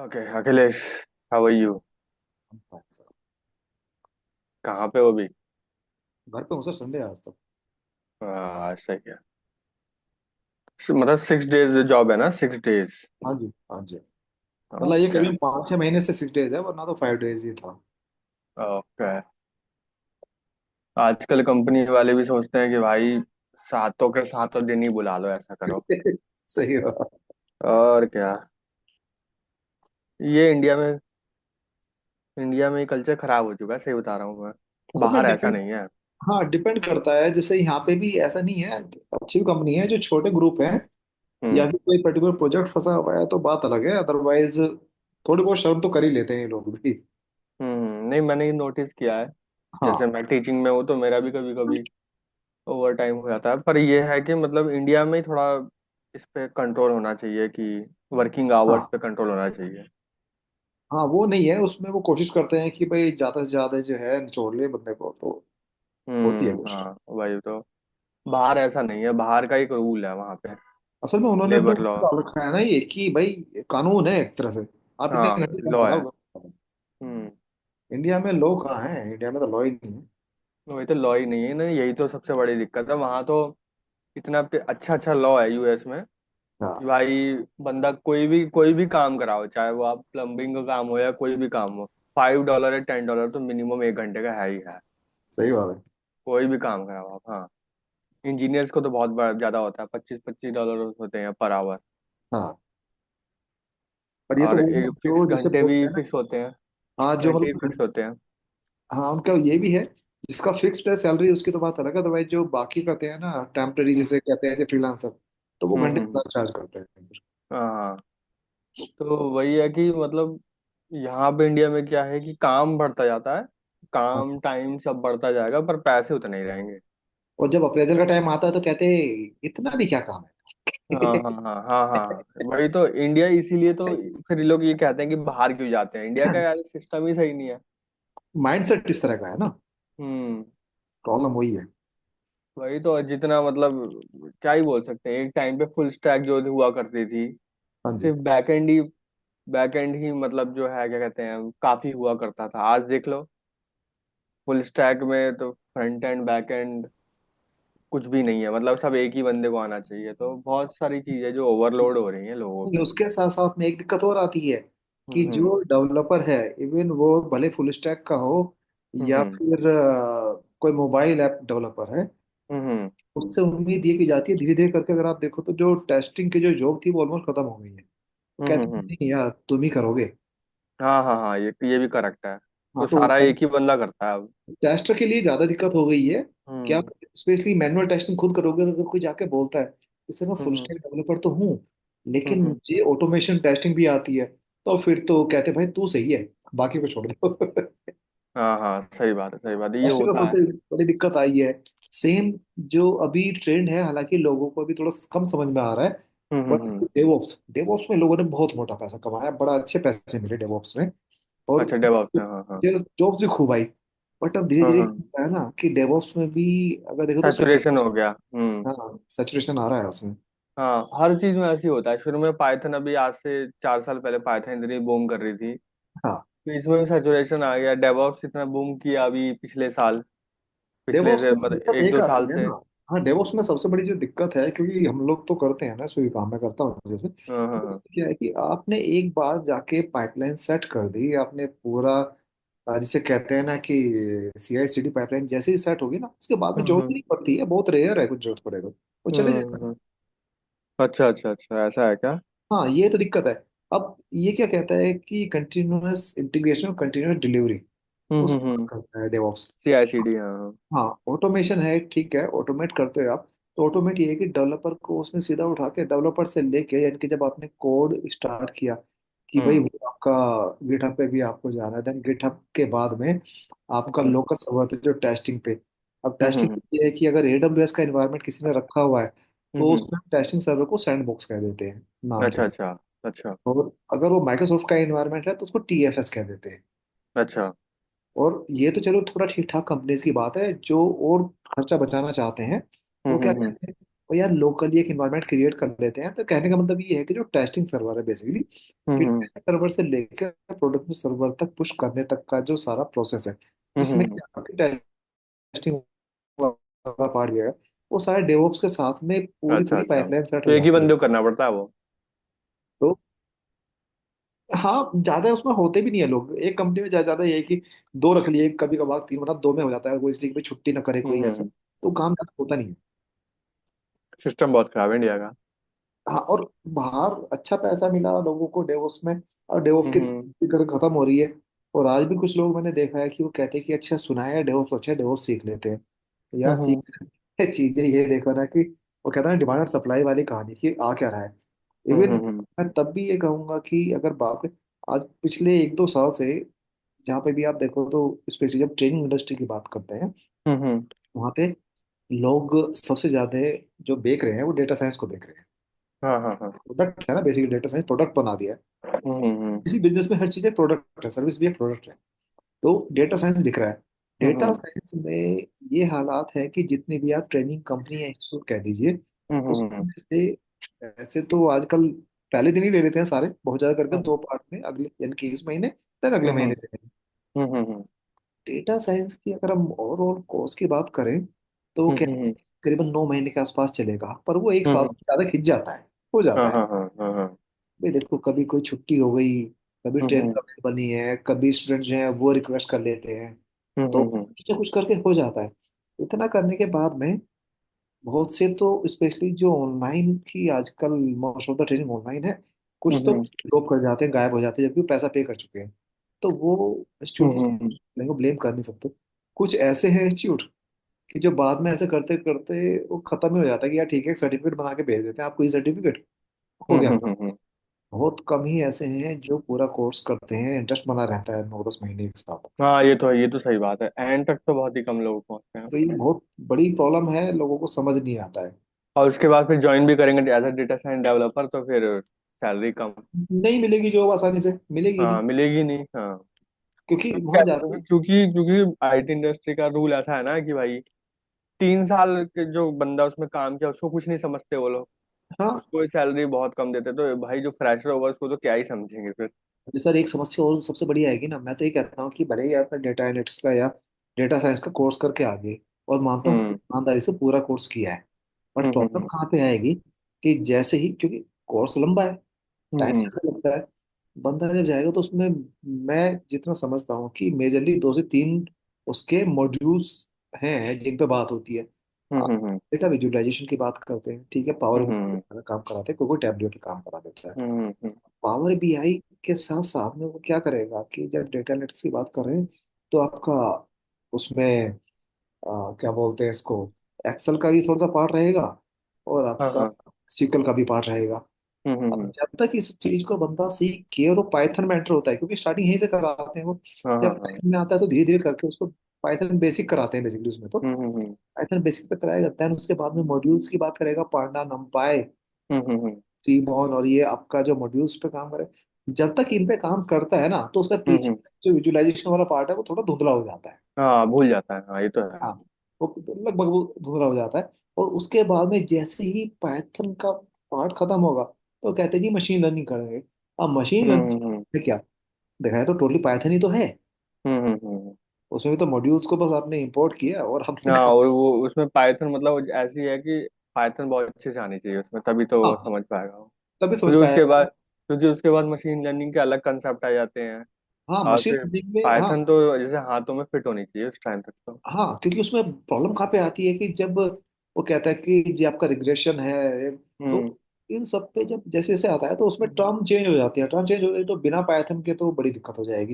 Okay Akhilesh, how are you? अच्छा। कहाँ पे हो अभी? घर पे हूँ सर, संडे है आज तो। सही है। मतलब 6 डेज जॉब है ना, 6 डेज? हाँ जी, हाँ जी। मतलब ये ओके। करीबन 5-6 महीने से 6 डेज है, वरना तो 5 डेज ही था। ओके। आजकल कंपनी वाले भी सोचते हैं कि भाई सातों के सातों दिन ही बुला लो, ऐसा करो। सही बात। और क्या। ये इंडिया में कल्चर खराब हो चुका है, सही बता रहा हूँ मैं। असल में बाहर ऐसा डिपेंड। नहीं है। हाँ, डिपेंड करता है। जैसे यहाँ पे भी ऐसा नहीं है। अच्छी कंपनी है, जो छोटे ग्रुप हैं या हम्म। फिर कोई पर्टिकुलर प्रोजेक्ट फंसा हुआ है तो बात अलग है। अदरवाइज थोड़ी बहुत शर्म तो कर ही लेते हैं ये लोग भी। नहीं, मैंने ये नोटिस किया है। जैसे हाँ, मैं टीचिंग में हूँ तो मेरा भी कभी कभी ओवर टाइम हो जाता है, पर ये है कि मतलब इंडिया में ही थोड़ा इस पे कंट्रोल होना चाहिए कि वर्किंग आवर्स हाँ, पे कंट्रोल होना चाहिए। हाँ। वो नहीं है उसमें। वो कोशिश करते हैं कि भाई ज्यादा से ज्यादा जो है निचोड़ ले बंदे को, तो होती है कोशिश। हाँ वही तो। बाहर ऐसा नहीं है, बाहर का एक रूल है वहां पे। असल में उन्होंने अपने लेबर ऊपर लॉ। डाल रखा है ना ये, कि भाई कानून है एक तरह से। आप इतने हाँ घंटे काम लॉ है। कराओ। हम्म। इंडिया में लॉ कहाँ है? इंडिया में तो लॉ ही नहीं है। वही तो, लॉ ही नहीं है ना, यही तो सबसे बड़ी दिक्कत है वहां तो। इतना अच्छा अच्छा लॉ है यूएस में कि हाँ, भाई बंदा कोई भी काम कराओ, चाहे वो आप प्लम्बिंग का काम हो या कोई भी काम हो। $5 या $10 तो मिनिमम 1 घंटे का है ही है। सही बात है। कोई भी काम कराओ आप, हाँ। इंजीनियर्स को तो बहुत बड़ा ज्यादा होता है, $25-25 होते हैं पर आवर। हाँ, पर ये तो और वो एक फिक्स जो जैसे घंटे बोलते भी हैं ना। फिक्स होते हैं। हाँ, जो घंटे भी फिक्स मतलब। होते हैं। हाँ, उनका ये भी है। जिसका फिक्स्ड है सैलरी, उसकी तो बात अलग है। अदरवाइज जो बाकी करते हैं ना, टेम्पररी हम्म जिसे कहते हैं, फ्रीलांसर, तो वो घंटे के हम्म। साथ चार्ज करते हैं फिर। हाँ हाँ। तो वही है कि मतलब यहाँ पे इंडिया में क्या है कि काम बढ़ता जाता है। हाँ। काम टाइम सब बढ़ता जाएगा पर पैसे उतने ही रहेंगे। और जब अप्रेजल का टाइम आता है तो कहते हैं इतना भी क्या काम हाँ है। हाँ हाँ हाँ हाँ। वही तो इंडिया इसीलिए तो। फिर लोग ये कहते हैं कि बाहर क्यों जाते हैं, इंडिया का यार सिस्टम ही सही नहीं है। माइंडसेट इस तरह का है ना। हम्म। प्रॉब्लम वही है। वही तो, जितना मतलब क्या ही बोल सकते हैं, एक टाइम पे फुल स्टैक जो हुआ करती थी, हाँ जी। सिर्फ बैक एंड ही मतलब जो है क्या कहते हैं काफी हुआ करता था। आज देख लो, फुल स्टैक में तो फ्रंट एंड बैक एंड कुछ भी नहीं है, मतलब सब एक ही बंदे को आना चाहिए, तो बहुत सारी चीजें जो ओवरलोड हो रही हैं लोगों नहीं, पे। उसके साथ साथ में एक दिक्कत और आती है कि हम्म जो डेवलपर है, इवन वो भले फुल स्टैक का हो या हम्म फिर कोई मोबाइल ऐप डेवलपर है, हम्म उससे उम्मीद ये की जाती है धीरे धीरे करके। अगर आप देखो तो जो टेस्टिंग की जो जॉब थी वो ऑलमोस्ट खत्म हो गई है। वो कहते हैं हम्म। नहीं यार, तुम ही करोगे। हाँ हाँ हाँ, ये भी करेक्ट है। हाँ, वो तो सारा एक ही बंदा करता है अब। टेस्टर के लिए ज्यादा दिक्कत हो गई है कि आप हम्म स्पेशली मैनुअल टेस्टिंग खुद करोगे। अगर कोई जाके बोलता है कि सर मैं फुल हम्म स्टैक डेवलपर तो हूँ, लेकिन हम्म। मुझे ऑटोमेशन टेस्टिंग भी आती है, तो फिर तो कहते हैं भाई तू सही है, बाकी को छोड़ दो। हाँ हाँ, सही बात है, सही बात है, ये टेस्टर का होता है। सबसे बड़ी दिक्कत आई है। सेम जो अभी ट्रेंड है, हालांकि लोगों को अभी थोड़ा कम समझ में आ रहा है, बट हम्म। डेवऑप्स डेवऑप्स में लोगों ने बहुत मोटा पैसा कमाया, बड़ा अच्छे पैसे मिले डेवऑप्स में। और अच्छा, डेवऑप्स में, हाँ हाँ। जॉब्स भी खूब आई। बट अब धीरे हाँ धीरे हाँ। क्या होता है ना कि डेवऑप्स में भी अगर देखो तो सैचुरेशन सैचुरेशन। हो गया। हाँ, सैचुरेशन आ रहा है उसमें। हाँ, हर चीज में ऐसे ही होता है। शुरू में पाइथन, अभी आज से 4 साल पहले पाइथन इतनी बूम कर रही थी, हाँ, तो इसमें भी सैचुरेशन आ गया। डेवऑप्स इतना बूम किया अभी पिछले साल, पिछले डेवऑप्स से में मतलब दिक्कत एक एक दो आती साल है से। ना। हाँ, डेवऑप्स में सबसे बड़ी जो दिक्कत है, क्योंकि हम लोग तो करते हैं ना, इसमें भी काम मैं करता हूँ जैसे, हाँ हाँ तो हाँ। क्या है कि आपने एक बार जाके पाइपलाइन सेट कर दी, आपने पूरा जिसे कहते हैं ना कि CI/CD पाइपलाइन जैसे ही सेट होगी ना, उसके बाद में हम्म जरूरत ही हम्म नहीं पड़ती है। बहुत रेयर है कुछ जरूरत पड़ेगा, वो चले जाएगा। हम्म। अच्छा अच्छा अच्छा, ऐसा है क्या? हाँ, ये तो दिक्कत है। अब ये क्या कहता है कि कंटिन्यूअस इंटीग्रेशन और कंटिन्यूअस डिलीवरी, उसकी बात हम्म। करता है डेवऑप्स। CI/CD, हाँ। हाँ, ऑटोमेशन है, ठीक है, ऑटोमेट करते हो आप। तो ऑटोमेट ये है कि डेवलपर को उसने सीधा उठा के, डेवलपर से लेके, यानी कि जब आपने कोड स्टार्ट किया कि भाई हम्म वो आपका गिटहब पे भी आपको जाना है, देन गिटहब के बाद में आपका हम्म लोकल सर्वर पे जो टेस्टिंग पे। अब हम्म टेस्टिंग हम्म ये है कि अगर AWS का इन्वायरमेंट किसी ने रखा हुआ है, तो हम्म। उसमें टेस्टिंग सर्वर को सैंड बॉक्स कह देते हैं नाम के अच्छा साथ। अच्छा अच्छा और अगर वो माइक्रोसॉफ्ट का इन्वायरमेंट है तो उसको TFS कह देते हैं। अच्छा। और ये तो चलो थोड़ा ठीक ठाक कंपनीज की बात है, जो और खर्चा बचाना चाहते हैं वो क्या हम्म। कहते हैं, और यार लोकली एक इन्वायरमेंट क्रिएट कर लेते हैं। तो कहने का मतलब ये है कि जो टेस्टिंग सर्वर है बेसिकली, कि हम्म टेस्ट सर्वर से लेकर प्रोडक्शन सर्वर तक पुश करने तक का जो सारा प्रोसेस है, हम्म जिसमें हम्म, टेस्टिंग वाला पार्ट भी है, वो सारे डेवऑप्स के साथ में पूरी अच्छा पूरी अच्छा, पाइपलाइन सेट तो हो एक ही जाती है। बंदे को करना पड़ता है वो? तो हाँ, ज्यादा उसमें होते भी नहीं है लोग एक कंपनी में, ज्यादा ज्यादा ये है कि दो रख लिए, कभी कभार तीन, मतलब दो में हो जाता है, कोई इसलिए कि भाई छुट्टी ना करे कोई ऐसा, हम्म। तो काम ज्यादा होता नहीं है। सिस्टम बहुत खराब है इंडिया का। हाँ, और बाहर अच्छा पैसा मिला लोगों को डेवोस में, और डेवोस की हम्म फिक्र खत्म हो रही है। और आज भी कुछ लोग मैंने देखा है कि वो कहते हैं कि अच्छा सुना है डेवोस अच्छा है, डेवोस सीख लेते हैं। तो यार हम्म सीख चीजें ये देखो ना कि वो कहता है डिमांड और सप्लाई वाली कहानी की आ क्या रहा है। इवन हम्म। मैं तब भी ये कहूंगा कि अगर बात आज पिछले एक दो साल से, जहाँ पे भी आप देखो तो स्पेशली जब ट्रेनिंग इंडस्ट्री की बात करते हैं, हम्म। वहाँ पे लोग सबसे ज्यादा जो बेच रहे हैं वो डेटा साइंस को बेच रहे हैं। हाँ हाँ हाँ। प्रोडक्ट है ना, बेसिकली डेटा साइंस प्रोडक्ट बना दिया है। हम्म। किसी बिजनेस में हर चीज एक प्रोडक्ट है, सर्विस भी एक प्रोडक्ट है। तो डेटा साइंस दिख रहा है। डेटा हम्म साइंस में ये हालात है कि जितनी भी आप ट्रेनिंग कंपनी या इंस्टीट्यूट कह दीजिए, हम्म। उसमें से ऐसे तो आजकल पहले दिन ही ले लेते हैं सारे, बहुत ज्यादा करके दो पार्ट में, अगले यानी कि इस महीने फिर अगले हम्म महीने देंगे। हम्म। डेटा साइंस की अगर हम ओवरऑल कोर्स की बात करें, तो वो क्या हम्म करीबन 9 महीने के आसपास चलेगा, पर वो एक साल हम्म। से ज्यादा खिंच जाता है, हो हाँ जाता है। हाँ हाँ हाँ हाँ। भाई देखो, कभी कोई छुट्टी हो गई, कभी ट्रेन हम्म का बनी है, कभी स्टूडेंट जो है वो रिक्वेस्ट कर लेते हैं, तो हम्म। कुछ ना कुछ करके हो जाता है। इतना करने के बाद में बहुत से तो स्पेशली जो ऑनलाइन की आजकल most of the training online है, कुछ तो हम्म ड्रॉप कर जाते हैं, गायब हो जाते हैं, जबकि वो पैसा पे कर चुके हैं। तो वो हम्म। स्टूडेंट को ब्लेम कर नहीं सकते। कुछ ऐसे हैं इंस्टीट्यूट कि जो बाद में ऐसे करते करते वो खत्म ही हो जाता है कि यार ठीक है, सर्टिफिकेट बना के भेज देते हैं आपको, ये सर्टिफिकेट हो गया। हम्म। बहुत कम ही ऐसे हैं जो पूरा कोर्स करते हैं, इंटरेस्ट बना रहता है 9 10 महीने के साथ। हाँ ये तो है, ये तो सही बात है, एंड तक तो बहुत ही कम लोग पहुंचते हैं। तो ये बहुत बड़ी प्रॉब्लम है, लोगों को समझ नहीं आता है। और उसके बाद फिर ज्वाइन भी करेंगे as a data science developer, तो फिर सैलरी कम। नहीं मिलेगी जॉब, आसानी से मिलेगी नहीं, हाँ मिलेगी नहीं, हाँ। क्योंकि क्या- वहां जाते। क्योंकि क्योंकि आईटी इंडस्ट्री का रूल ऐसा है ना कि भाई 3 साल के जो बंदा उसमें काम किया उसको कुछ नहीं समझते वो लोग। हाँ, उसको सैलरी बहुत कम देते, तो भाई जो फ्रेशर होगा उसको तो क्या ही समझेंगे फिर। ये सर एक समस्या और सबसे बड़ी आएगी ना, मैं तो ये कहता हूँ कि भले ही आपने डेटा एनालिटिक्स का या डेटा साइंस का कोर्स करके आ गए, और मानता हूँ हम्म ईमानदारी से पूरा कोर्स किया है, बट प्रॉब्लम हम्म कहाँ पे आएगी कि जैसे ही, क्योंकि कोर्स लंबा है, टाइम हम्म ज्यादा लगता है, बंदा जब जाएगा तो उसमें मैं जितना समझता हूँ कि मेजरली 2 से 3 उसके मॉड्यूल्स हैं जिन पे बात होती है। आप हम्म डेटा विजुअलाइजेशन की बात करते हैं, ठीक है, पावर हम्म काम कराते हैं, कोई कोई टैबलेट पे काम करा देता है। हम्म पावर बीआई के साथ साथ में वो क्या करेगा कि जब डेटा एनालिटिक्स की बात करें, तो आपका उसमें क्या बोलते हैं इसको, एक्सेल का भी थोड़ा सा पार्ट रहेगा, और हाँ आपका हाँ। सीक्वल का भी पार्ट रहेगा। अब हम्म। जब तक इस चीज को बंदा सीख के, और वो पाइथन में एंटर होता है, क्योंकि स्टार्टिंग यहीं से कराते हैं वो, हाँ हाँ जब हाँ। पाइथन में आता है तो धीरे धीरे करके उसको पाइथन बेसिक कराते हैं बेसिकली उसमें तो। हम्म। पाइथन बेसिक पे कराया जाता है, उसके बाद में मॉड्यूल्स की बात करेगा, पांडा नमपाई हम्म सीबॉन, और ये आपका जो मॉड्यूल्स पे काम करे, जब तक इन पे काम करता है ना, तो उसका पीछे हम्म। जो विजुअलाइजेशन वाला पार्ट है वो थोड़ा धुंधला हो जाता है। हाँ भूल जाता है, हाँ ये तो है। हाँ, वो लगभग वो धुंधला हो जाता है। और उसके बाद में जैसे ही पाइथन का पार्ट खत्म होगा, तो कहते हैं कि मशीन लर्निंग करेंगे। अब मशीन हम्म हम्म लर्निंग क्या दिखाया, तो टोटली पाइथन ही तो है। हम्म। उसमें भी तो मॉड्यूल्स को बस आपने इंपोर्ट किया और हमने हाँ, काम। और वो उसमें पाइथन मतलब ऐसी है कि पाइथन बहुत अच्छे से आनी चाहिए उसमें, तभी तो वो हाँ, समझ पाएगा वो। तभी समझ क्योंकि पाया। उसके बाद क्योंकि उसके बाद मशीन लर्निंग के अलग कंसेप्ट आ जाते हैं। हाँ, और मशीन फिर लर्निंग में, हाँ। पाइथन तो जैसे हाथों में फिट होनी चाहिए उस टाइम तक तो। हाँ, क्योंकि उसमें प्रॉब्लम कहाँ पे आती है कि जब वो कहता है कि जी आपका रिग्रेशन है, तो हम्म। इन सब पे जब जैसे जैसे आता है तो उसमें टर्म चेंज हो जाती है, टर्म चेंज हो गई तो बिना पाइथन के तो बड़ी दिक्कत हो जाएगी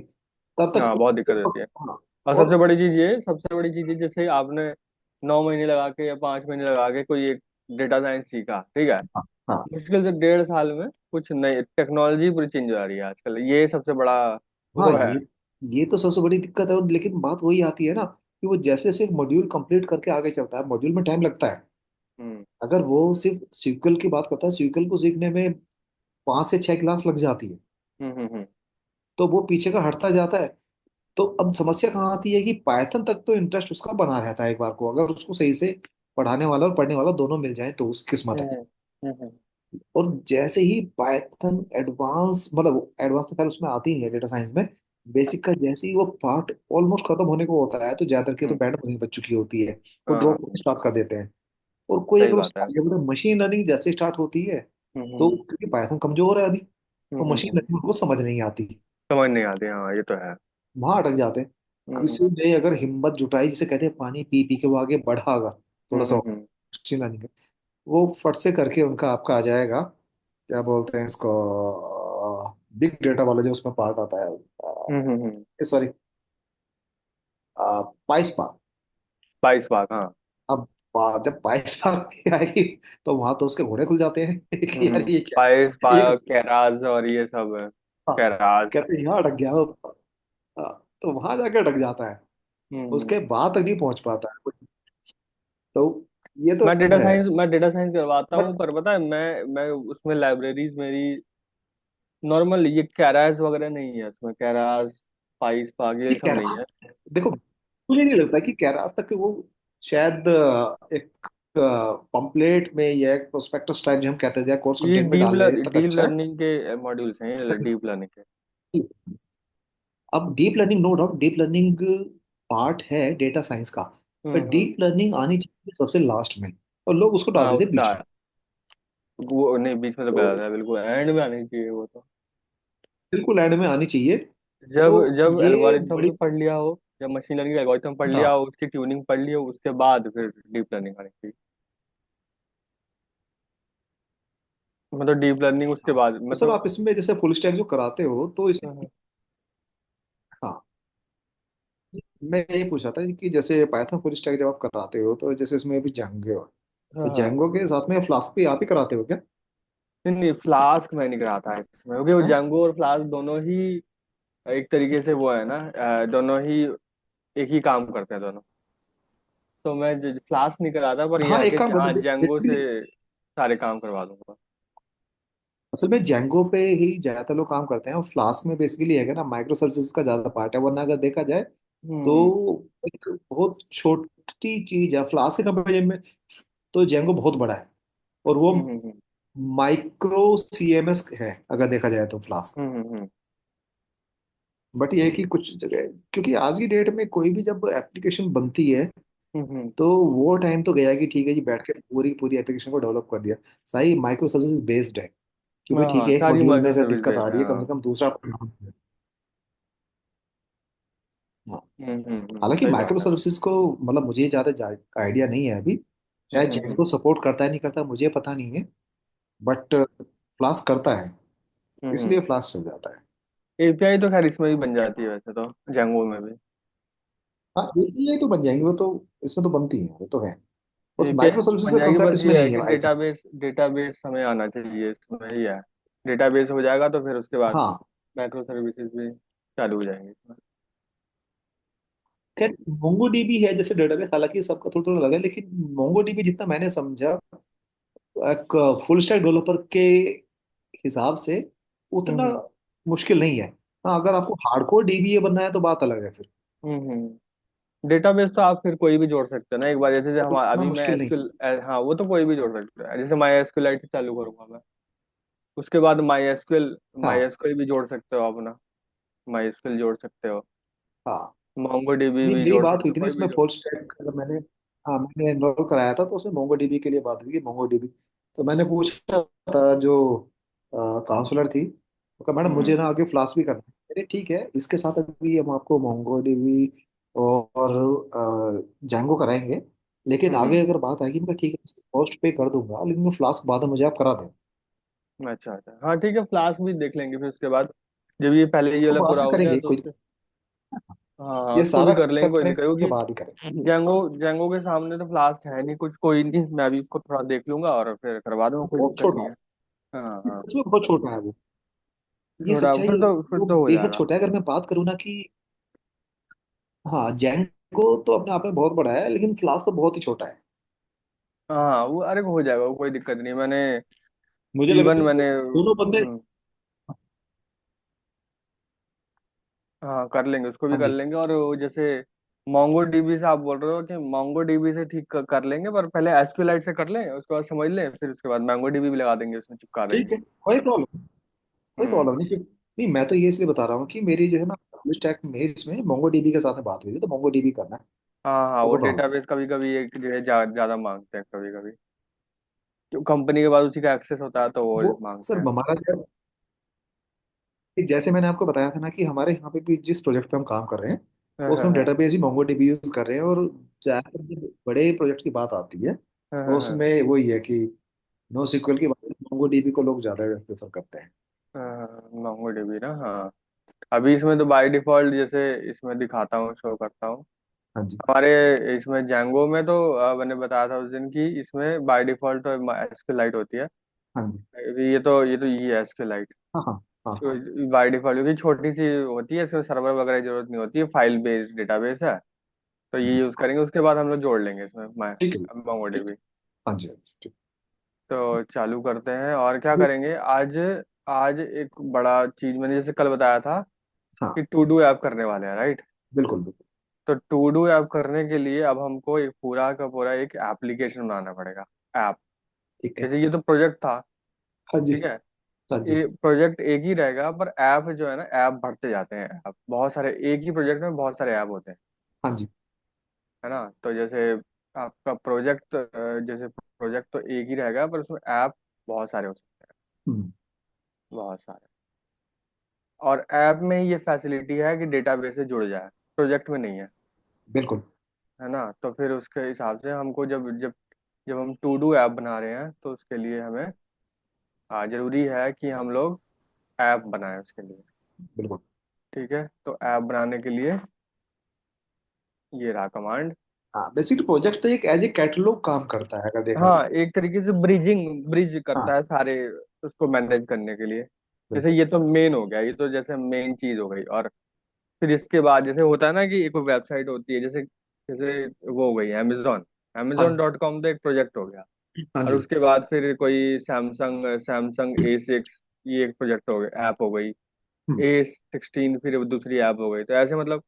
तब हाँ बहुत दिक्कत तक। होती है। हाँ, और और सबसे बड़ी चीज ये, जैसे आपने 9 महीने लगा के या 5 महीने लगा के कोई एक डेटा साइंस सीखा, ठीक है। हाँ, हाँ, मुश्किल से 1.5 साल में कुछ नई टेक्नोलॉजी पूरी चेंज हो रही है आजकल, ये सबसे बड़ा हाँ, वो है। ये तो सबसे बड़ी दिक्कत है। और लेकिन बात वही आती है ना कि वो जैसे जैसे मॉड्यूल कंप्लीट करके आगे चलता है, मॉड्यूल में टाइम लगता है। हम्म। अगर वो सिर्फ सीक्वल की बात करता है, सीक्वल को सीखने में 5 से 6 क्लास लग जाती है, हम्म। तो वो पीछे का हटता जाता है। तो अब समस्या कहाँ आती है कि पाइथन तक तो इंटरेस्ट उसका बना रहता है, एक बार को अगर उसको सही से पढ़ाने वाला और पढ़ने वाला दोनों मिल जाए तो उसकी किस्मत है। हम्म हम्म और जैसे ही पाइथन एडवांस, मतलब एडवांस तो खैर उसमें आती ही है डेटा साइंस में, बेसिक का जैसे ही वो पार्ट ऑलमोस्ट खत्म होने को होता है तो ज्यादातर की तो हम्म, बैंड वहीं बच चुकी होती है। वो हाँ, ड्रॉप करना स्टार्ट कर देते हैं। और कोई सही अगर बात उसका है। आगे मशीन लर्निंग जैसे स्टार्ट होती है, तो हम्म क्योंकि पाइथन कमजोर है अभी, तो मशीन हम्म। लर्निंग उनको समझ नहीं आती, समझ नहीं आती, हाँ, ये तो है। वहां अटक जाते हैं। हम्म किसी ने अगर हिम्मत जुटाई, जिसे कहते हैं पानी पी पी के वो आगे बढ़ा, अगर थोड़ा सा हम्म। मशीन लर्निंग, वो फट से करके उनका आपका आ जाएगा। क्या बोलते हैं इसको, बिग डेटा वाला जो उसमें पार्ट आता हम्म। है, सॉरी, पाइस पार्क। 22 भाग, हाँ। अब जब पाइस पार्क आएगी तो वहां तो उसके घोड़े खुल जाते हैं कि यार ये क्या पाइस है, ये भाग, कैराज और ये सब है। हाँ, कैराज। कहते हैं यहाँ अटक गया हो। तो वहां जाके अटक जाता है, हम्म। उसके बाद तक नहीं पहुंच पाता है। तो ये तो है। मैं डेटा साइंस करवाता बट हूँ, पर पता है मैं उसमें लाइब्रेरीज मेरी नॉर्मल, ये कैराज वगैरह नहीं है उसमें, कैराज पाइस भाग ये ये सब नहीं कैरास, है। देखो मुझे नहीं लगता कि कैरास तक वो शायद एक पंपलेट में या एक प्रोस्पेक्टस टाइप जो हम कहते थे या कोर्स ये कंटेंट में डालने तक डीप अच्छा लर्निंग के मॉड्यूल्स हैं, ये डीप लर्निंग के। है। अब deep learning, no doubt deep learning part है डेटा साइंस का, पर हम्म। डीप लर्निंग आनी चाहिए सबसे लास्ट में, और लोग उसको डाल हाँ, देते हैं उसका बीच में। वो नहीं, बीच में तो तो गलत है, बिल्कुल एंड में आनी चाहिए वो तो। बिल्कुल एंड में आनी चाहिए। जब तो जब ये एल्गोरिथम बड़ी, भी पढ़ लिया हो, जब मशीन लर्निंग का एल्गोरिथम पढ़ लिया हाँ, हो, उसकी ट्यूनिंग पढ़ ली हो, उसके बाद फिर डीप लर्निंग आनी चाहिए। मतलब डीप लर्निंग उसके हाँ। बाद तो सर मतलब। आप इसमें जैसे फुल स्टैक जो कराते हो तो इसमें, हाँ हाँ, मैं ये पूछा था कि जैसे पाइथन फुल स्टैक जब आप कराते हो तो जैसे इसमें अभी जेंगो है, हाँ तो हाँ। जेंगो के साथ में फ्लास्क भी आप ही कराते हो क्या? नहीं नहीं, फ्लास्क मैं नहीं कराता है इसमें, क्योंकि वो हाँ? जंगो और फ्लास्क दोनों ही एक तरीके से वो है ना, दोनों ही एक ही काम करते हैं दोनों। तो मैं फ्लास्क नहीं कराता, पर यह हाँ, है एक कि काम हाँ, करते जंगो से बेसिकली, सारे काम करवा दूंगा। असल में जेंगो पे ही ज्यादातर लोग काम करते हैं, और फ्लास्क में बेसिकली है ना माइक्रो सर्विसेज का ज्यादा पार्ट है, वरना अगर देखा जाए तो हम्म एक बहुत छोटी चीज है फ्लास्क के कंपेरिजन में। तो जेंगो बहुत बड़ा है, और वो हम्म। माइक्रो सीएमएस है अगर देखा जाए तो फ्लास्क। हम्म। बट ये है कि कुछ जगह, क्योंकि आज की डेट में कोई भी जब एप्लीकेशन बनती है हम्म। तो वो टाइम तो गया कि ठीक है जी बैठ के पूरी पूरी एप्लीकेशन को डेवलप कर दिया। सही माइक्रो सर्विसेज बेस्ड है कि भाई हाँ ठीक हाँ, है एक सारी मॉड्यूल में माइक्रो अगर सर्विस दिक्कत आ बेस्ड है, रही है कम हाँ। से कम दूसरा अपना। हाँ। हालांकि सही माइक्रो बात है। सर्विसेज को, मतलब मुझे ज्यादा आइडिया नहीं है अभी, शायद हम्म। जेंको सपोर्ट करता है नहीं करता मुझे पता नहीं है, बट फ्लास्क करता है, हम्म। इसलिए फ्लास्क चल जाता है। एपीआई तो खैर इसमें भी बन जाती है वैसे तो, जंगो में भी। हाँ ये तो बन जाएंगे, वो तो इसमें तो बनती है, वो तो है। बस एपीआई माइक्रो सर्विसेज बन का जाएगी, कंसेप्ट बस इसमें ये है नहीं कि है आई थिंक। डेटाबेस हमें आना चाहिए, इसमें ही है। डेटाबेस हो जाएगा तो फिर उसके बाद हाँ, माइक्रो सर्विसेज भी चालू हो जाएंगे इसमें। खैर मोंगो डीबी है जैसे डेटाबेस, हालांकि सबका थोड़ा थोड़ा अलग है, लेकिन मोंगो डीबी जितना मैंने समझा एक फुल स्टैक डेवलपर के हिसाब से उतना हम्म मुश्किल नहीं है। हाँ, अगर आपको हार्डकोर डीबीए बनना है तो बात अलग है फिर, डेटाबेस तो आप फिर कोई भी जोड़ सकते हो ना, एक बार जैसे हम उतना अभी मैं मुश्किल नहीं। एसक्यूएल, हाँ, वो तो कोई भी जोड़ सकते हो, जैसे माई एसक्यूएल चालू करूंगा मैं, उसके बाद माई हाँ, एसक्यूएल भी जोड़ सकते हो अपना, माई एसक्यूएल जोड़ सकते हो, हाँ, मोंगो डीबी नहीं भी मेरी जोड़ बात सकते हुई हो, थी ना कोई भी इसमें जोड़। फुल स्टैक, जब मैंने, हाँ मैंने एनरोल कराया था तो उसमें मोंगो डीबी के लिए बात हुई कि मोंगो डीबी, तो मैंने पूछा था जो काउंसलर थी, तो कहा मैडम मुझे हम्म ना आगे फ्लास भी करना है। अरे ठीक है, इसके साथ अभी हम आपको मोंगो डीबी और जैंगो कराएंगे, लेकिन आगे हम्म। अगर बात आएगी मैं कहा, ठीक है कॉस्ट पे कर दूंगा लेकिन फ्लास्क बाद में मुझे आप करा दें। अच्छा अच्छा, हाँ ठीक है, फ्लास्क भी देख लेंगे फिर उसके बाद, जब ये पहले ये वो वाला बाद पूरा में हो गया करेंगे तो कोई, उसके, हाँ हाँ, ये उसको भी सारा कर लेंगे, कोई करने नहीं, के क्योंकि बाद ही करेंगे। जेंगो के सामने तो फ्लास्क है नहीं कुछ, कोई नहीं, मैं भी उसको थोड़ा देख लूंगा और फिर करवा दूंगा, कोई बहुत दिक्कत नहीं छोटा है। हाँ है, हाँ। उसमें बहुत छोटा है वो, ये थोड़ा सच्चाई है, फिर वो तो हो बेहद जाएगा। छोटा है। अगर मैं बात करूँ ना कि हाँ जेंगो तो अपने आप में बहुत बड़ा है, लेकिन फ्लास्क तो बहुत ही छोटा है। हाँ, वो अरे हो जाएगा, वो कोई दिक्कत नहीं, मैंने मुझे लग इवन रहा है मैंने दोनों बंदे, हाँ, कर लेंगे, उसको भी हाँ कर जी, लेंगे, और वो जैसे मोंगो डीबी से आप बोल रहे हो कि मोंगो डीबी से ठीक कर लेंगे, पर पहले एसक्यूएलाइट से कर लें, उसके बाद समझ लें, फिर उसके बाद मोंगो डीबी भी लगा देंगे, उसमें चिपका ठीक देंगे। है, कोई हम्म। प्रॉब्लम नहीं नहीं, मैं तो ये इसलिए बता रहा हूँ कि मेरी जो है ना फुल स्टैक में इसमें मोंगो डीबी के साथ में बात हुई थी, तो मोंगो डीबी करना है। हाँ हाँ, तो वो कोई प्रॉब्लम। डेटाबेस कभी कभी एक जो है ज्यादा मांगते हैं कभी कभी, जो कंपनी के पास उसी का एक्सेस होता है तो वो वो मांगते सर हैं। हमारा जैसे मैंने आपको बताया था ना कि हमारे यहाँ पे भी जिस प्रोजेक्ट पे हम काम कर रहे हैं, हाँ तो हाँ उसमें हम हाँ डेटाबेस ही मोंगो डीबी यूज कर रहे हैं। और ज्यादातर जब बड़े प्रोजेक्ट की बात आती है हाँ तो हाँ हाँ उसमें वही है कि नो सिक्वल की बात, मोंगो डीबी को लोग ज्यादा प्रेफर करते हैं। हाँ, मोंगो डीबी ना, हाँ। अभी इसमें तो बाय डिफॉल्ट जैसे इसमें दिखाता हूँ, शो करता हूँ हाँ जी। हमारे इसमें जैंगो में तो मैंने बताया था उस दिन की, इसमें बाय डिफॉल्ट तो एसक्यूएलाइट होती है। हाँ जी। अभी ये तो ये है एसक्यूएलाइट। हाँ हाँ हाँ हाँ। बाय डिफॉल्ट क्योंकि छोटी सी होती है, इसमें सर्वर वगैरह की जरूरत नहीं होती है, फाइल बेस्ड डेटाबेस है, तो ये यूज करेंगे, उसके बाद हम लोग जोड़ लेंगे इसमें ठीक है। मोंगो ठीक डीबी। है। हाँ जी, हाँ जी, ठीक। तो चालू करते हैं, और क्या वो- करेंगे आज। आज एक बड़ा चीज मैंने जैसे कल बताया था हाँ, कि टू डू ऐप करने वाले हैं, राइट। बिल्कुल बिल्कुल। तो टू डू ऐप करने के लिए अब हमको एक पूरा का पूरा एक एप्लीकेशन बनाना पड़ेगा। ऐप, ठीक है। जैसे ये तो प्रोजेक्ट था, हाँ जी। ठीक है। हाँ जी। ये प्रोजेक्ट एक ही रहेगा, पर ऐप जो है ना, ऐप बढ़ते जाते हैं, ऐप बहुत सारे, एक ही प्रोजेक्ट में बहुत सारे ऐप होते हैं, हाँ जी। है ना। तो जैसे आपका प्रोजेक्ट, जैसे प्रोजेक्ट तो एक ही रहेगा, पर उसमें ऐप बहुत सारे हो सकते हैं, हम्म, बहुत सारे। और ऐप में ये फैसिलिटी है कि डेटाबेस से जुड़ जाए, प्रोजेक्ट में नहीं है, बिल्कुल। है ना। तो फिर उसके हिसाब से हमको जब जब जब हम टू डू ऐप बना रहे हैं, तो उसके लिए हमें जरूरी है कि हम लोग ऐप बनाएं उसके लिए। बिल्कुल। ठीक है, तो ऐप बनाने के लिए ये रहा कमांड। हाँ, बेसिकली प्रोजेक्ट तो एक एज ए कैटलॉग काम करता है अगर देखा हाँ, जाए। एक तरीके से ब्रिज हाँ, करता है सारे, उसको मैनेज करने के लिए। जैसे बिल्कुल। ये तो मेन हो गया, ये तो जैसे मेन चीज हो गई, और फिर इसके बाद जैसे होता है ना कि एक वेबसाइट होती है, जैसे जैसे वो हो गई अमेजोन, हाँ अमेजोन जी। डॉट कॉम तो एक प्रोजेक्ट हो गया। हाँ और जी। उसके बाद फिर कोई सैमसंग सैमसंग A6, ये एक प्रोजेक्ट हो गया, ऐप हो गई। हम्म, A16 फिर वो दूसरी ऐप हो गई, तो ऐसे मतलब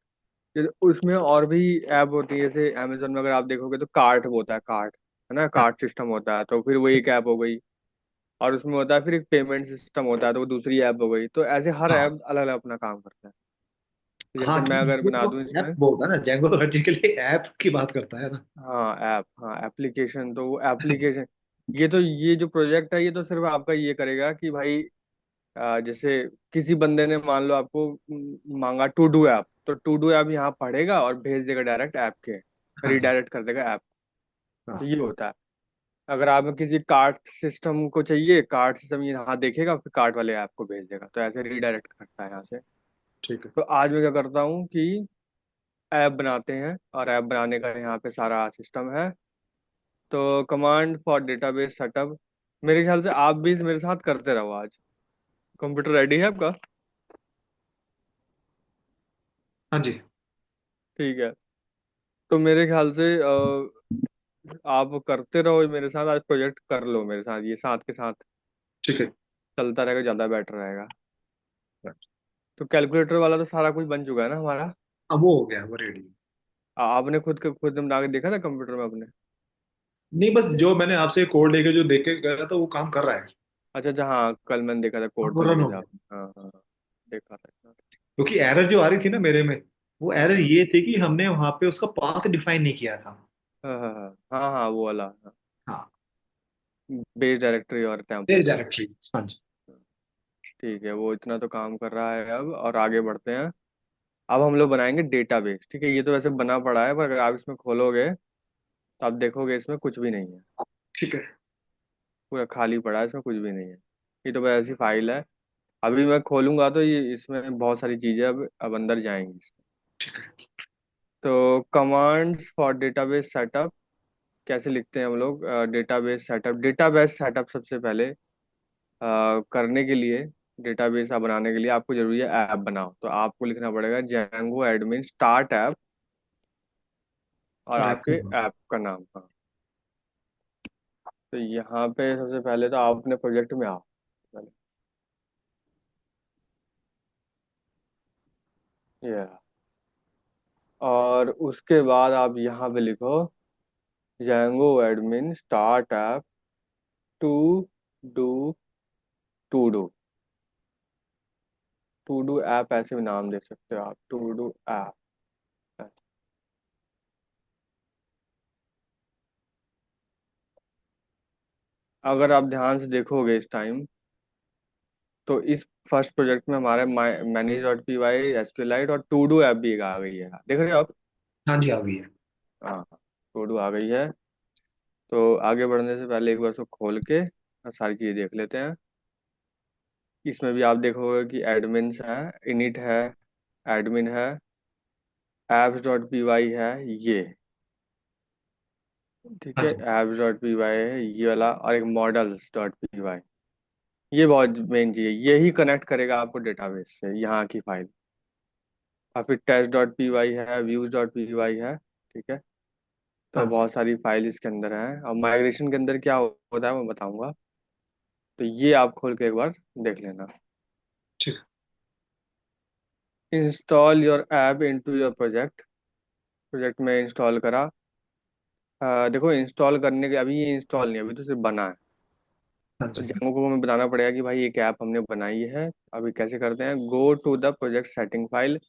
जैसे उसमें और भी ऐप होती है, जैसे अमेजोन में अगर आप देखोगे तो कार्ट होता है, कार्ट, है ना, हाँ, कार्ट सिस्टम होता है, तो फिर वो एक ऐप हो गई। और उसमें होता है फिर एक पेमेंट सिस्टम होता है, तो वो दूसरी ऐप हो गई। तो ऐसे हर हाँ। ऐप अलग अलग अपना काम करता है। तो जैसे हाँ, मैं क्योंकि अगर वो बना तो दूं ऐप इसमें, बोलता है ना, जेंगो तो हर चीज के लिए ऐप की बात करता है ना। हाँ ऐप, हाँ एप्लीकेशन, तो वो एप्लीकेशन, ये तो ये जो प्रोजेक्ट है ये तो सिर्फ आपका ये करेगा कि भाई जैसे किसी बंदे ने मान लो आपको मांगा टू डू ऐप, तो टू डू ऐप यहाँ पढ़ेगा और भेज देगा डायरेक्ट ऐप के, हाँ जी। रिडायरेक्ट कर देगा ऐप। तो हाँ। ये होता है। अगर आप किसी कार्ट सिस्टम को चाहिए, कार्ट सिस्टम यहाँ देखेगा, फिर कार्ट वाले ऐप को भेज देगा, तो ऐसे रिडायरेक्ट करता है यहाँ से। ठीक है। तो आज मैं क्या करता हूँ कि ऐप बनाते हैं, और ऐप बनाने का यहाँ पे सारा सिस्टम है। तो कमांड फॉर डेटाबेस सेटअप, मेरे ख्याल से आप भी मेरे साथ करते रहो आज। कंप्यूटर रेडी है आपका? हाँ जी। ठीक है, तो मेरे ख्याल से आप करते रहो मेरे साथ, आज प्रोजेक्ट कर लो मेरे साथ, ये साथ के साथ ठीक है। चलता रहेगा, ज़्यादा बेटर रहेगा। तो कैलकुलेटर वाला तो सारा कुछ बन चुका है ना हमारा। अब वो हो गया, वो रेडी। आपने खुद बना के देखा था कंप्यूटर में अपने? नहीं, बस जो मैंने आपसे कोड लेके जो देख के गया था वो काम कर रहा है। अच्छा अच्छा, हाँ कल मैंने देखा था, अब कोड वो तो नहीं रन हो भेजा गया। आपने, हाँ हाँ हाँ, देखा था। क्योंकि एरर जो आ रही थी ना मेरे में, वो हाँ एरर हाँ ये थी कि हमने वहां पे उसका पाथ डिफाइन नहीं किया था। हाँ हाँ हाँ हाँ हाँ, वो वाला हाँ, बेस डायरेक्टरी और तेरे टेम्पलेट। डायरेक्टरी। हाँ जी। ठीक है, वो इतना तो काम कर रहा है अब, और आगे बढ़ते हैं। अब हम लोग बनाएंगे डेटाबेस, ठीक है। ये तो वैसे बना पड़ा है, पर अगर आप इसमें खोलोगे तो आप देखोगे इसमें कुछ भी नहीं है, ठीक है। पूरा खाली पड़ा है, इसमें कुछ भी नहीं है। ये तो बस ऐसी फाइल है। अभी मैं खोलूंगा तो ये इसमें बहुत सारी चीजें अब अंदर जाएंगी इसमें। ठीक है। तो कमांड्स फॉर डेटाबेस सेटअप कैसे लिखते हैं हम लोग? डेटाबेस सेटअप सबसे पहले करने के लिए, डेटाबेस आप बनाने के लिए आपको जरूरी है ऐप बनाओ, तो आपको लिखना पड़ेगा जेंगो एडमिन स्टार्ट ऐप, और और ऐप आपके का नाम। ऐप का नाम। हाँ, तो यहाँ पे सबसे पहले तो आप अपने प्रोजेक्ट में आओ पहले। ये रहा। और उसके बाद आप यहाँ पे लिखो Django admin start app to do to do app, ऐसे भी नाम दे सकते हो आप, टू डू ऐप। अगर आप ध्यान से देखोगे इस टाइम, तो इस फर्स्ट प्रोजेक्ट में हमारे मैनेज डॉट पी वाई एसक्यूएलाइट और टू डू ऐप भी आ गई है, देख रहे हो आप? हाँ जी, आ गई है। हाँ, टू डू आ गई है। तो आगे बढ़ने से पहले एक बार उसको खोल के सारी चीज़ें देख लेते हैं। इसमें भी आप देखोगे कि एडमिन्स है, इनिट है, एडमिन है, एप्स डॉट पी वाई है ये, ठीक हाँ है, जी। एप्स डॉट पी वाई है ये वाला, और एक मॉडल्स डॉट पी वाई, ये बहुत मेन चीज़ है, यही कनेक्ट करेगा आपको डेटाबेस से, यहाँ की फाइल। और फिर टेस्ट डॉट पी वाई है, व्यूज डॉट पी वाई है, ठीक है। तो हाँ जी। बहुत सारी फाइल इसके अंदर है, और माइग्रेशन के अंदर क्या होता है मैं बताऊंगा। तो ये आप खोल के एक बार देख लेना। ठीक। Install your app into your project, project में इंस्टॉल करा। देखो इंस्टॉल करने के अभी ये इंस्टॉल नहीं, अभी तो सिर्फ बना है। हाँ तो जी। हाँ जंगो को हमें बताना पड़ेगा कि भाई एक ऐप हमने बनाई है, अभी कैसे करते हैं। Go to the project setting file,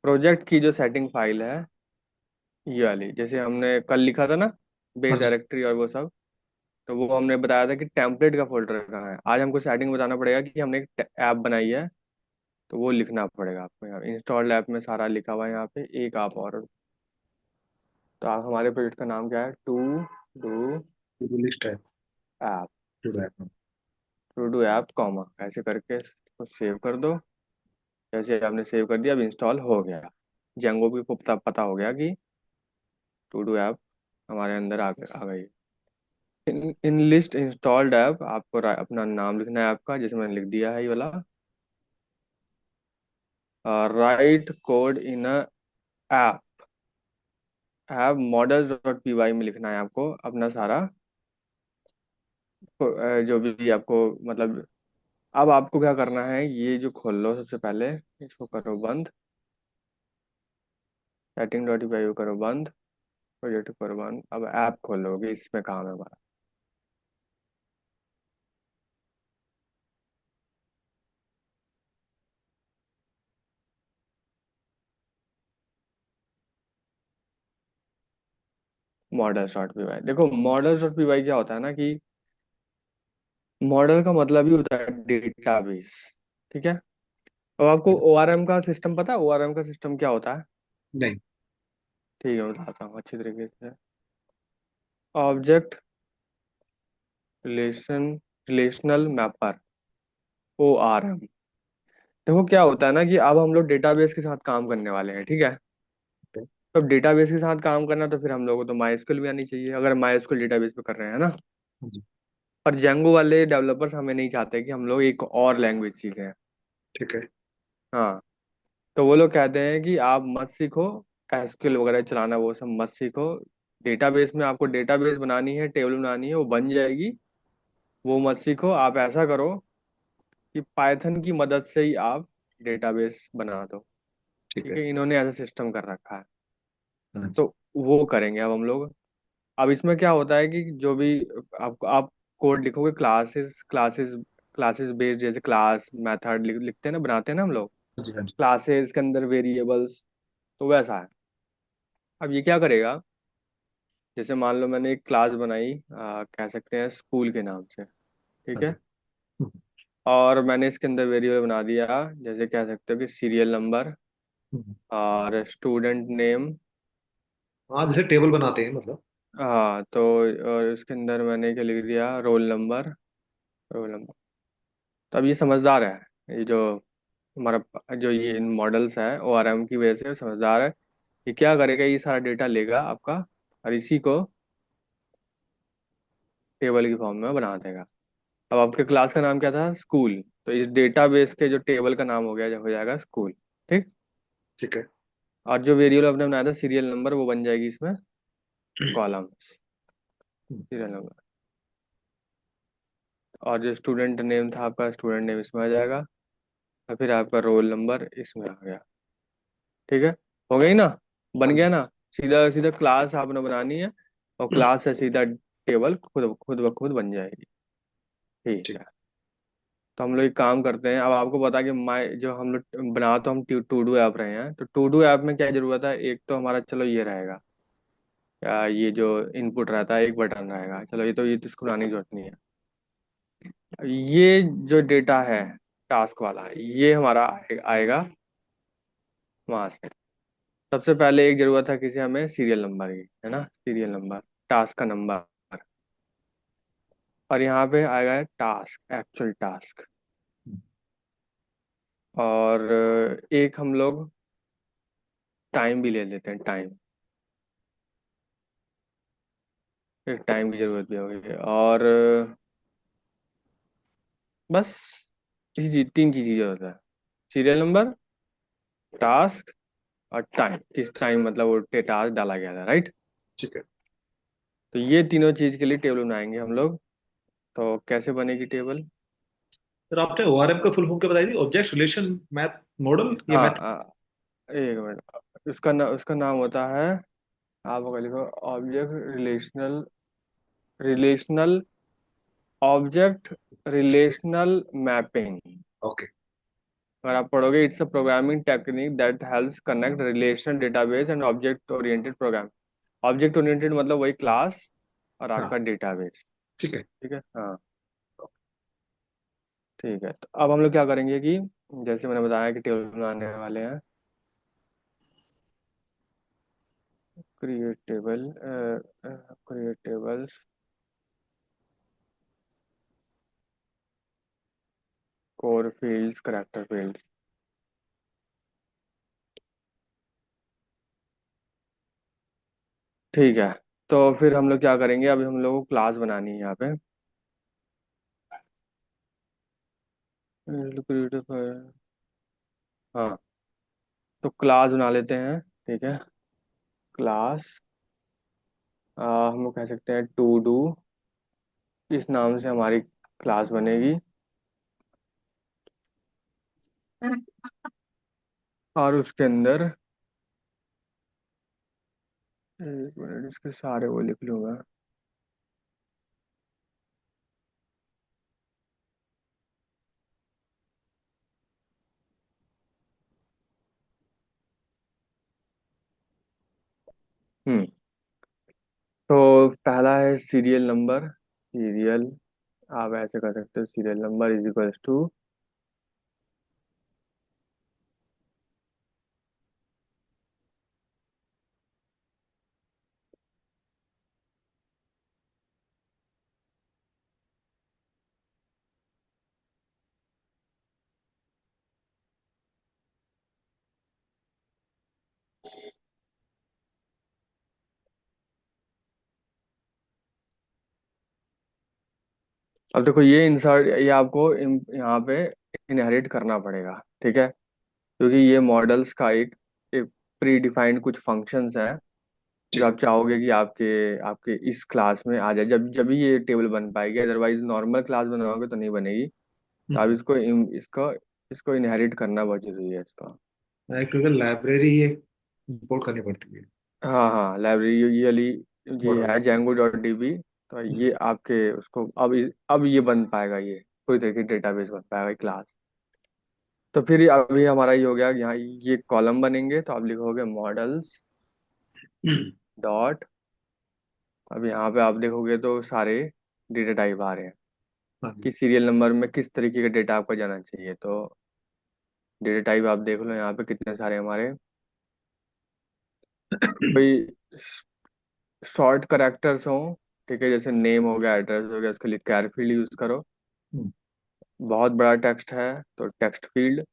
project की जो सेटिंग फाइल है ये वाली, जैसे हमने कल लिखा था ना, हाँ बेस जी। डायरेक्टरी और वो सब। तो वो हमने बताया था कि टेम्पलेट का फोल्डर कहाँ है, आज हमको सेटिंग बताना पड़ेगा कि हमने एक ऐप बनाई है, तो वो लिखना पड़ेगा आपको यहाँ इंस्टॉल्ड ऐप में, सारा लिखा हुआ है यहाँ पे, एक आप और। तो आप हमारे प्रोजेक्ट का नाम क्या है, to do to do list है। App, to do app. To do app comma, ऐसे करके उसको सेव कर दो। जैसे आपने सेव कर दिया, अब इंस्टॉल हो गया, जेंगो भी को पता हो गया कि टू डू ऐप हमारे अंदर आ गई। इन लिस्ट इंस्टॉल्ड ऐप, आपको अपना नाम लिखना है ऐप का, जैसे मैंने लिख दिया है ये वाला। Write code in app, app models dot P Y में लिखना है आपको अपना सारा, जो भी आपको मतलब। अब आपको क्या करना है, ये जो खोल लो सबसे पहले, इसको करो बंद, सेटिंग डॉट पी वाई करो बंद, प्रोजेक्ट करो बंद। अब ऐप खोलोगे, इसमें काम है हमारा। मॉडल्स डॉट पी वाई, देखो मॉडल्स डॉट पी वाई क्या होता है ना कि मॉडल का मतलब ही होता है डेटाबेस, ठीक है। अब आपको ओआरएम का सिस्टम पता है, ओआरएम का सिस्टम क्या होता है? नहीं। ठीक है, मैं बताता हूँ अच्छी तरीके से। Object relational mapper, ORM. देखो क्या होता है ना कि अब हम लोग डेटाबेस के साथ काम करने वाले हैं, ठीक है। Okay। तो अब डेटाबेस के साथ काम करना, तो फिर हम लोगों को तो माई भी आनी चाहिए, अगर माई डेटाबेस पे कर रहे हैं ना। हाँ जी। और जेंगो वाले डेवलपर्स हमें नहीं चाहते कि हम लोग एक और लैंग्वेज सीखें। ठीक है। हाँ, तो वो लोग कहते हैं कि आप मत सीखो, एसक्यूएल वगैरह चलाना वो सब मत सीखो। डेटाबेस में आपको डेटाबेस बनानी है, टेबल बनानी है, वो बन जाएगी, वो मत सीखो। आप ऐसा करो कि पाइथन की मदद से ही आप डेटाबेस बना दो, ठीक ठीक है। है। इन्होंने ऐसा सिस्टम कर रखा है, हाँ जी। तो वो करेंगे अब हम लोग। अब इसमें क्या होता है कि जो भी आप कोड लिखोगे, क्लासेस क्लासेस क्लासेस बेस्ड, जैसे क्लास मेथड लिखते हैं ना, बनाते हैं ना हम लोग, हाँ जी। हाँ जी। क्लासेस के अंदर वेरिएबल्स, तो वैसा है। अब ये क्या करेगा, जैसे मान लो मैंने एक क्लास बनाई, कह सकते हैं स्कूल के नाम से, ठीक हाँ है। जी। हम्म। और मैंने इसके अंदर वेरिएबल बना दिया, जैसे कह सकते हो कि सीरियल नंबर हम्म। और स्टूडेंट नेम। हाँ, जैसे टेबल बनाते हैं मतलब। हाँ, तो और इसके अंदर मैंने क्या लिख दिया, रोल नंबर, रोल नंबर। तो अब ये समझदार है, ये जो हमारा जो ये मॉडल्स है ओआरएम की वजह से समझदार है। ये क्या करेगा, ये सारा डेटा लेगा आपका, और इसी को टेबल की फॉर्म में बना देगा। अब आपके क्लास का नाम क्या था, स्कूल, तो इस डेटाबेस के जो टेबल का नाम हो जाएगा स्कूल, ठीक। ठीक है। और जो वेरिएबल आपने बनाया था सीरियल नंबर, वो बन जाएगी इसमें कॉलम, हम्म। Serial number. और जो स्टूडेंट नेम था आपका, स्टूडेंट नेम इसमें आ जाएगा, और फिर आपका रोल नंबर इसमें आ गया, ठीक है। हो गई ना? बन हाँ गया जी। ना। सीधा सीधा क्लास आपने बनानी है, और क्लास से सीधा टेबल खुद खुद ब खुद बन जाएगी। ठीक ठीक। है। तो हम लोग एक काम करते हैं, अब आपको पता कि माई जो हम लोग बना तो हम टू डू ऐप रहे हैं, तो टू डू ऐप में क्या जरूरत है, एक तो हमारा चलो ये रहेगा, ये जो इनपुट रहता है एक बटन रहेगा, चलो ये तो इसको बनाने की जरूरत नहीं है। ये जो डेटा है टास्क वाला, ये हमारा आएगा वहां से। सबसे पहले एक जरूरत है किसी हमें सीरियल नंबर की, है ना, सीरियल नंबर, टास्क का नंबर। और यहाँ पे आएगा टास्क, एक्चुअल टास्क। और एक हम लोग टाइम भी ले लेते हैं, टाइम, एक टाइम की जरूरत भी होगी। और बस तीन चीज जरूरत है, सीरियल नंबर, टास्क, और टाइम, किस टाइम मतलब वो टास्क डाला गया था, राइट। ठीक है। तो ये तीनों चीज के लिए टेबल बनाएंगे हम लोग। तो कैसे बनेगी टेबल? सर आपने ओआरएम का फुल फॉर्म क्या बताई थी? ऑब्जेक्ट रिलेशन मैथ मॉडल या हाँ मैथ? एक मिनट, उसका नाम होता है, आप अगर लिखो object relational, relational object relational mapping. Okay. अगर आप पढ़ोगे, it's a programming technique that helps connect relational database and object oriented program. Object oriented मतलब वही क्लास और हाँ। आपका डेटाबेस। ठीक है। ठीक है, हाँ। ठीक है, तो अब हम लोग क्या करेंगे कि जैसे मैंने बताया कि टेबल बनाने वाले हैं, create table, create tables, core fields, character fields. ठीक है, तो फिर हम लोग क्या करेंगे, अभी हम लोग को क्लास बनानी है यहाँ पे। हाँ, तो क्लास बना लेते हैं, ठीक है। क्लास, हम लोग कह सकते हैं टू डू, इस नाम से हमारी क्लास बनेगी। और उसके अंदर, एक मिनट, इसके सारे वो लिख लूंगा। हम्म। तो पहला है सीरियल नंबर, सीरियल, आप ऐसे कर सकते हो, serial number is equals to, अब देखो ये इंसर्ट, ये आपको यहाँ पे इनहेरिट करना पड़ेगा, ठीक है, क्योंकि ये मॉडल्स का एक प्री डिफाइंड कुछ फंक्शंस है, जो ठीक है। आप चाहोगे कि आपके आपके इस क्लास में आ जाए, जब जब भी ये टेबल बन पाएगी, अदरवाइज नॉर्मल क्लास बनवाओगे तो नहीं बनेगी। तो आप हम्म। इसको इसको इनहेरिट करना बहुत जरूरी है इसका। क्योंकि लाइब्रेरी ये इंपोर्ट करनी पड़ती है हाँ हाँ, लाइब्रेरी ये वाली, ये मॉडल। है जेंगो डॉट डीबी। तो ये आपके उसको अब ये बन पाएगा, ये पूरी तरीके डेटाबेस बन पाएगा क्लास। तो फिर अभी हमारा ये हो गया, यहाँ ये कॉलम बनेंगे, तो आप लिखोगे मॉडल्स डॉट, अब यहाँ पे आप देखोगे तो सारे डेटा टाइप आ रहे हैं हाँ कि जी। सीरियल नंबर में किस तरीके का डेटा आपका जाना चाहिए। तो डेटा टाइप आप देख लो यहाँ पे कितने सारे हमारे, कोई शॉर्ट करेक्टर्स हो, ठीक है, जैसे नेम हो गया, एड्रेस हो गया, उसके लिए कैर फील्ड यूज करो। हम्म। बहुत बड़ा टेक्स्ट है तो text field,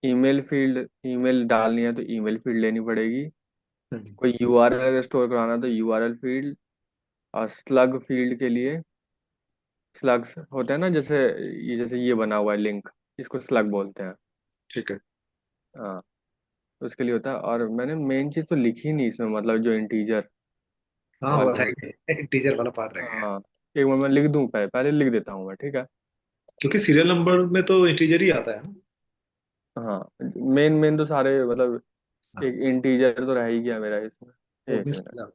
email field, email डालनी है तो ईमेल फील्ड लेनी पड़ेगी। हाँ जी। कोई यूआरएल अगर स्टोर कराना तो यूआरएल फील्ड। और स्लग फील्ड के लिए, स्लग्स होते हैं ना, जैसे ये बना हुआ है लिंक, इसको स्लग बोलते हैं। ठीक है। हाँ, तो उसके लिए होता है। और मैंने मेन चीज़ तो लिखी नहीं इसमें, मतलब जो इंटीजर हाँ वो वाली रह होती गए, टीचर वाला पार्ट रह है। गया। हाँ, एक मिनट मैं लिख दूँ, पहले पहले लिख देता हूँ मैं, ठीक है। क्योंकि सीरियल नंबर में तो इंटीजर ही आता है ना। हाँ, मेन मेन तो सारे मतलब हाँ, एक इंटीजर तो रह ही गया मेरा इसमें। वो एक मिस मिनट। किया।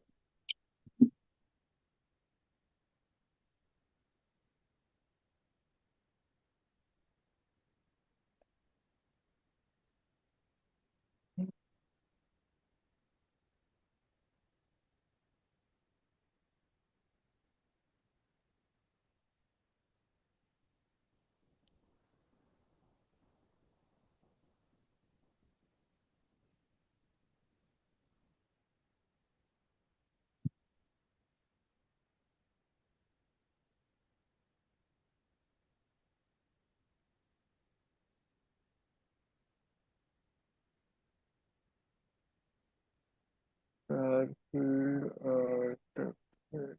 फील्ड और text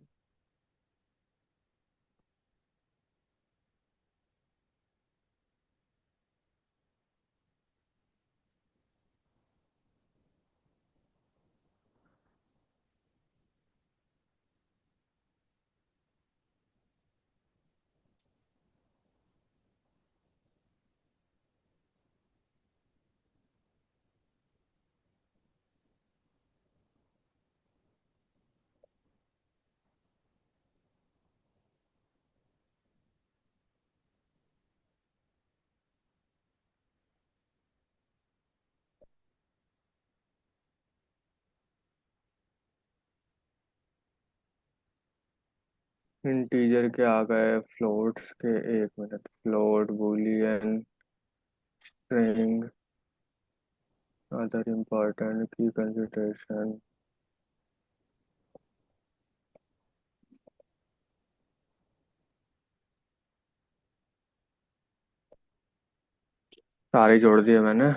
इंटीजर के आ गए फ्लोट्स के। एक minute. Float, Boolean, string, other important की कंसिडरेशन। सारे जोड़ दिए मैंने।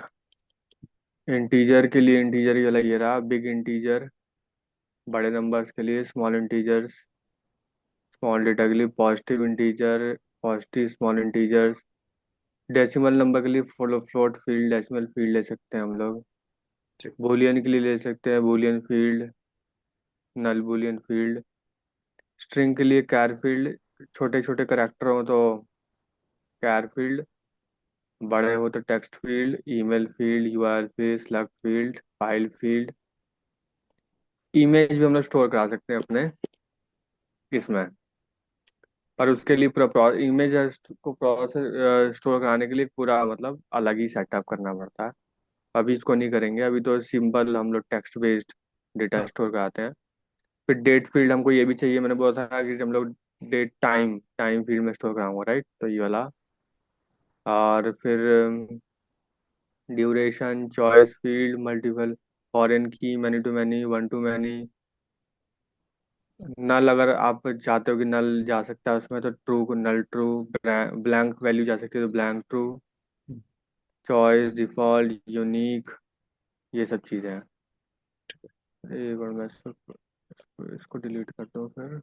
इंटीजर के लिए इंटीजर ये वाला ये रहा, बिग इंटीजर। बड़े नंबर्स के लिए स्मॉल इंटीजर्स, स्मॉल डेटा के लिए positive integer, positive small integers. Decimal number के लिए फ्लोट फील्ड, डेसिमल फील्ड ले सकते हैं हम लोग। ठीक। बूलियन के लिए ले सकते हैं बूलियन फील्ड, नल बूलियन फील्ड। स्ट्रिंग के लिए कैर फील्ड, छोटे छोटे करेक्टर हो तो कैर फील्ड, बड़े हो तो text field, email field, URL field, slug field, file field. Image भी हम लोग स्टोर करा सकते हैं अपने इसमें, पर उसके लिए पूरा इमेज को प्रोसेस स्टोर कराने के लिए पूरा मतलब अलग ही सेटअप करना पड़ता है। अभी इसको नहीं करेंगे, अभी तो सिंपल हम लोग टेक्स्ट बेस्ड डेटा हाँ, स्टोर कराते हैं। फिर डेट फील्ड हमको ये भी चाहिए, मैंने बोला था कि हम लोग डेट टाइम टाइम फील्ड में स्टोर कराऊंगा, राइट? तो ये वाला। और फिर duration, choice field, multiple, foreign key, many to many, one to many. Null अगर आप चाहते हो कि नल जा सकता है उसमें तो ट्रू को नल ट्रू, ब्लैंक वैल्यू जा सकती है तो blank true. Choice, default, unique, ये सब चीज़ें हैं। एक बार मैं इसको डिलीट कर दूँ फिर।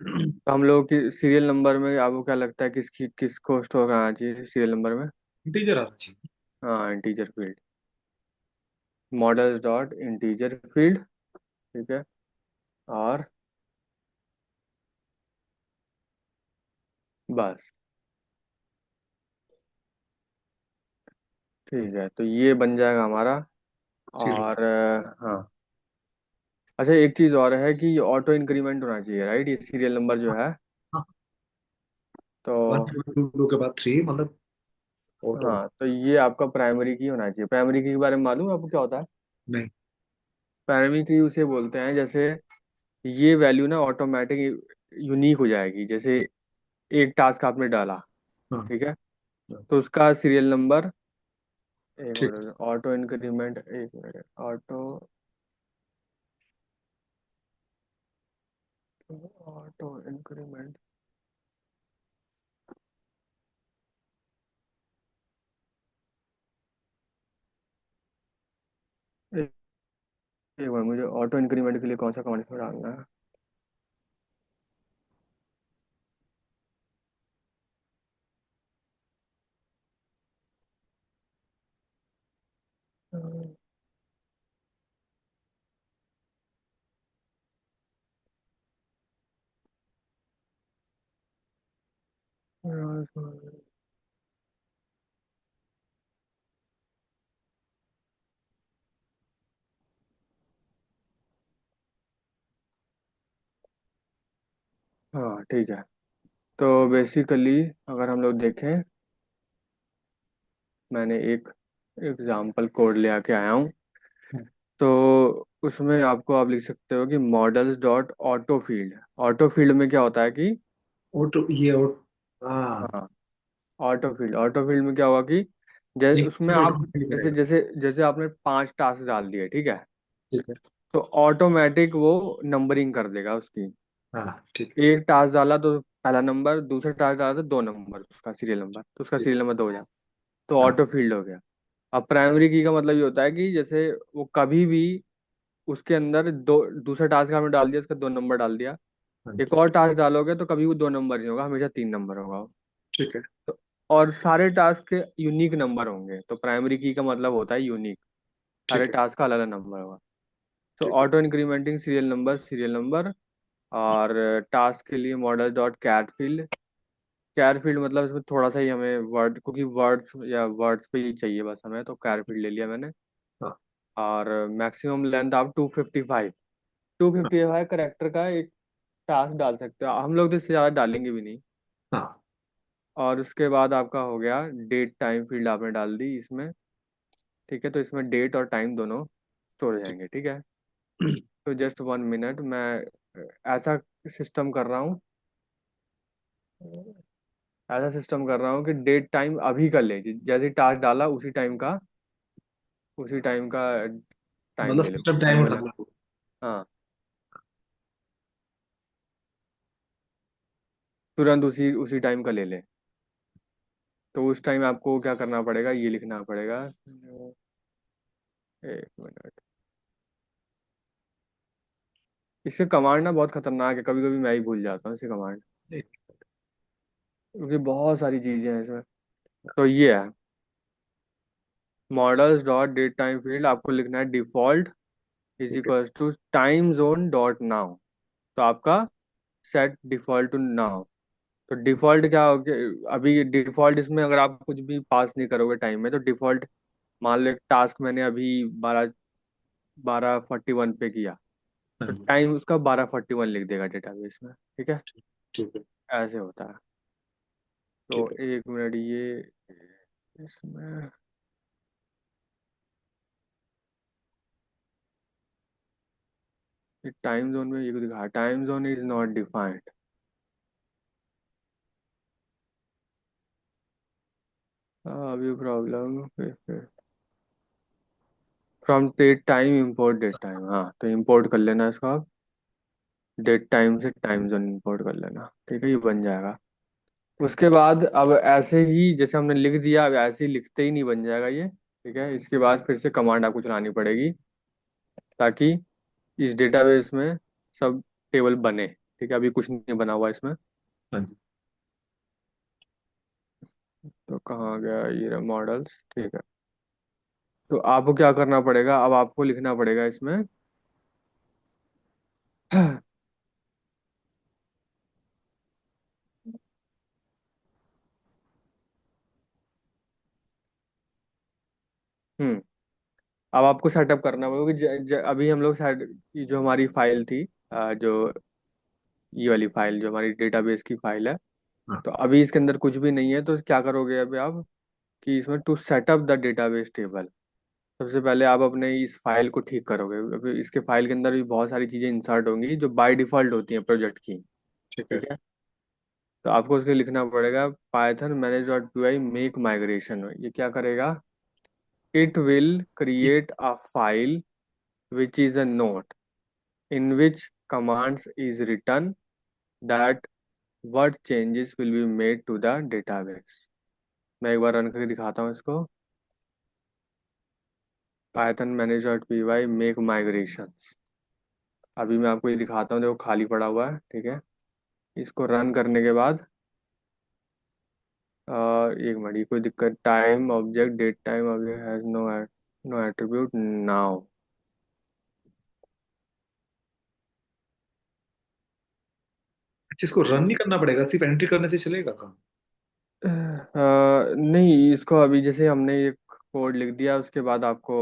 तो हम लोग की सीरियल नंबर में आपको क्या लगता है किसकी किसको स्टोर करना चाहिए सीरियल नंबर में? इंटीजर आना चाहिए। हाँ, integer field. Models dot integer field. ठीक है। और बस। ठीक है, तो ये बन जाएगा हमारा। सीरियल। और हाँ। अच्छा, एक चीज़ और है कि ऑटो इंक्रीमेंट होना चाहिए, राइट? ये सीरियल नंबर जो है। हाँ, तो 1 2 के बाद 3 मतलब ऑटो। हाँ, तो ये आपका प्राइमरी की होना चाहिए। प्राइमरी की के बारे में मालूम है आपको क्या होता है? नहीं। प्राइमरी की उसे बोलते हैं जैसे ये वैल्यू ना ऑटोमेटिक यूनिक हो जाएगी। जैसे एक टास्क आपने डाला, हाँ, ठीक है, हाँ, तो उसका सीरियल नंबर। एक ठीक। मिनट, ऑटो इंक्रीमेंट, एक मिनट, ऑटो ऑटो इंक्रीमेंट। एक एक मिनट, मुझे ऑटो इंक्रीमेंट के लिए कौन सा कमांड इसमें डालना है? हाँ ठीक है। तो बेसिकली अगर हम लोग देखें, मैंने एक एग्जांपल कोड ले आके आया हूँ। तो उसमें आपको आप लिख सकते हो कि models dot auto field. Auto field में क्या होता है कि, ऑटो ये हाँ। हाँ, ऑटो फील्ड में क्या होगा कि जैसे उसमें लिखते आप, ऑटोमेटिक जैसे करेगा। जैसे जैसे आपने 5 टास्क डाल दिए, ठीक है, ठीक है। तो ऑटोमेटिक वो नंबरिंग कर देगा उसकी। हाँ ठीक है। एक टास्क डाला तो पहला नंबर, दूसरा टास्क डाला तो 2 नंबर, उसका सीरियल नंबर, तो उसका ठीक। सीरियल नंबर 2 हो जाए, तो हाँ। ऑटो फील्ड हो गया। अब प्राइमरी की का मतलब ये होता है कि जैसे वो कभी भी उसके अंदर दो, दूसरा टास्क आपने डाल दिया, उसका 2 नंबर डाल दिया, हाँ एक और टास्क डालोगे तो कभी वो 2 नंबर नहीं होगा, हमेशा 3 नंबर होगा वो। ठीक है। तो और सारे टास्क के यूनिक नंबर होंगे, तो प्राइमरी की का मतलब होता है यूनिक, सारे ठीक है। टास्क का अलग अलग नंबर होगा। तो ठीक है। Auto incrementing serial number. और टास्क के लिए model dot cat field. Cat field मतलब इसमें थोड़ा सा ही हमें वर्ड, क्योंकि वर्ड्स या वर्ड्स पे ही चाहिए बस हमें, तो कैट फील्ड ले लिया मैंने। हाँ। और मैक्सिमम लेंथ आप 255, 255 करेक्टर का एक टास्क डाल सकते हो हम लोग, तो इससे ज़्यादा डालेंगे भी नहीं। हाँ। और उसके बाद आपका हो गया डेट टाइम फील्ड, आपने डाल दी इसमें, ठीक है, तो इसमें डेट और टाइम दोनों स्टोर हो ठीक। जाएंगे, ठीक है। तो जस्ट 1 मिनट, मैं ऐसा सिस्टम कर रहा हूँ, ऐसा सिस्टम कर रहा हूँ कि डेट टाइम अभी का ले, जैसे टास्क डाला उसी टाइम का टाइम मतलब ले ले, सिस्टम टाइम टाइम उठा वाला। लो। हाँ, तुरंत उसी उसी टाइम का ले ले। तो उस टाइम आपको क्या करना पड़ेगा, ये लिखना पड़ेगा, 1 मिनट। इसके कमांड ना बहुत खतरनाक है, कभी कभी मैं ही भूल जाता हूँ इसके कमांड, क्योंकि बहुत सारी चीजें हैं इसमें। तो ये है models dot date time field, आपको लिखना है डिफॉल्ट इज ठीक है। Equals to time zone dot now. तो आपका सेट डिफॉल्ट टू नाउ। तो डिफॉल्ट क्या हो गया, अभी डिफॉल्ट इसमें अगर आप कुछ भी पास नहीं करोगे टाइम में, तो डिफॉल्ट, मान लो एक टास्क मैंने अभी 12:41 पे किया, हाँ तो जी। टाइम उसका 12:41 लिख देगा डेटाबेस में, ठीक है। ठीक है। ऐसे होता है। तो ठीक है। 1 मिनट, ये इसमें टाइम जोन में ये को दिखा, time zone is not defined. अभी problem, from date time import date time, हाँ, तो इंपोर्ट कर लेना इसको आप, डेट टाइम से टाइम जोन इंपोर्ट कर लेना, ठीक है, ये बन जाएगा। उसके बाद अब ऐसे ही जैसे हमने लिख दिया, अब ऐसे ही लिखते ही नहीं बन जाएगा ये, ठीक है। इसके बाद फिर से कमांड आपको चलानी पड़ेगी, ताकि इस डेटाबेस में सब टेबल बने, ठीक है। अभी कुछ नहीं बना हुआ इसमें। हाँ जी। तो कहाँ गया ये मॉडल्स, ठीक है। तो आपको क्या करना पड़ेगा, अब आपको लिखना पड़ेगा इसमें हम्म, अब आपको सेटअप करना होगा कि अभी हम लोग सेट, ये जो हमारी फाइल थी, जो ये वाली फाइल जो हमारी डेटाबेस की फाइल है, हाँ। तो अभी इसके अंदर कुछ भी नहीं है, तो क्या करोगे अभी आप, कि इसमें to set up the database table, सबसे पहले आप अपने इस फाइल को ठीक करोगे। अभी इसके फाइल के अंदर भी बहुत सारी चीजें इंसर्ट होंगी जो बाय डिफॉल्ट होती हैं प्रोजेक्ट की, ठीक है। ठीक है। तो आपको उसके लिखना पड़ेगा Python manage dot P Y make migration, ये क्या करेगा, it will create a file which is a note in which commands is written that what changes will be made to the database। मैं एक बार रन करके दिखाता हूँ इसको, Python manage dot P Y make migration. अभी मैं आपको ये दिखाता हूँ, देखो खाली पड़ा हुआ है, ठीक है। इसको रन करने के बाद, एक मिनट, ये कोई दिक्कत, time object date time object has no attribute now. अच्छा, इसको रन नहीं करना पड़ेगा, सिर्फ एंट्री करने से चलेगा काम? नहीं, इसको अभी जैसे हमने ये कोड लिख दिया, उसके बाद आपको,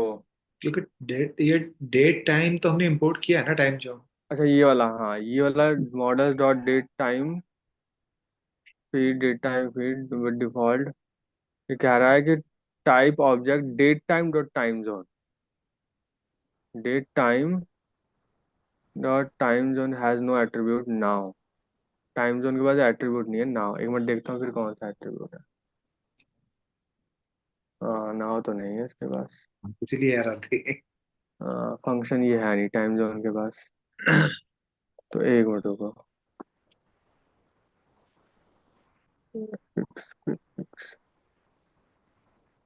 क्योंकि डेट टाइम तो हमने इंपोर्ट किया है ना, टाइम जो। अच्छा ये वाला, हाँ ये वाला, models dot date time field, date time field with default. ये कह रहा है कि type object date time dot time zone, date time dot time zone has no attribute now. Time zone के बाद एट्रीब्यूट नहीं है नाउ। एक मिनट देखता हूँ फिर कौन सा एट्रीब्यूट है। हाँ नाउ तो नहीं है इसके पास। इसीलिए एरर थी। फंक्शन ये है नहीं टाइम जोन के पास। तो एक मिनट रुको।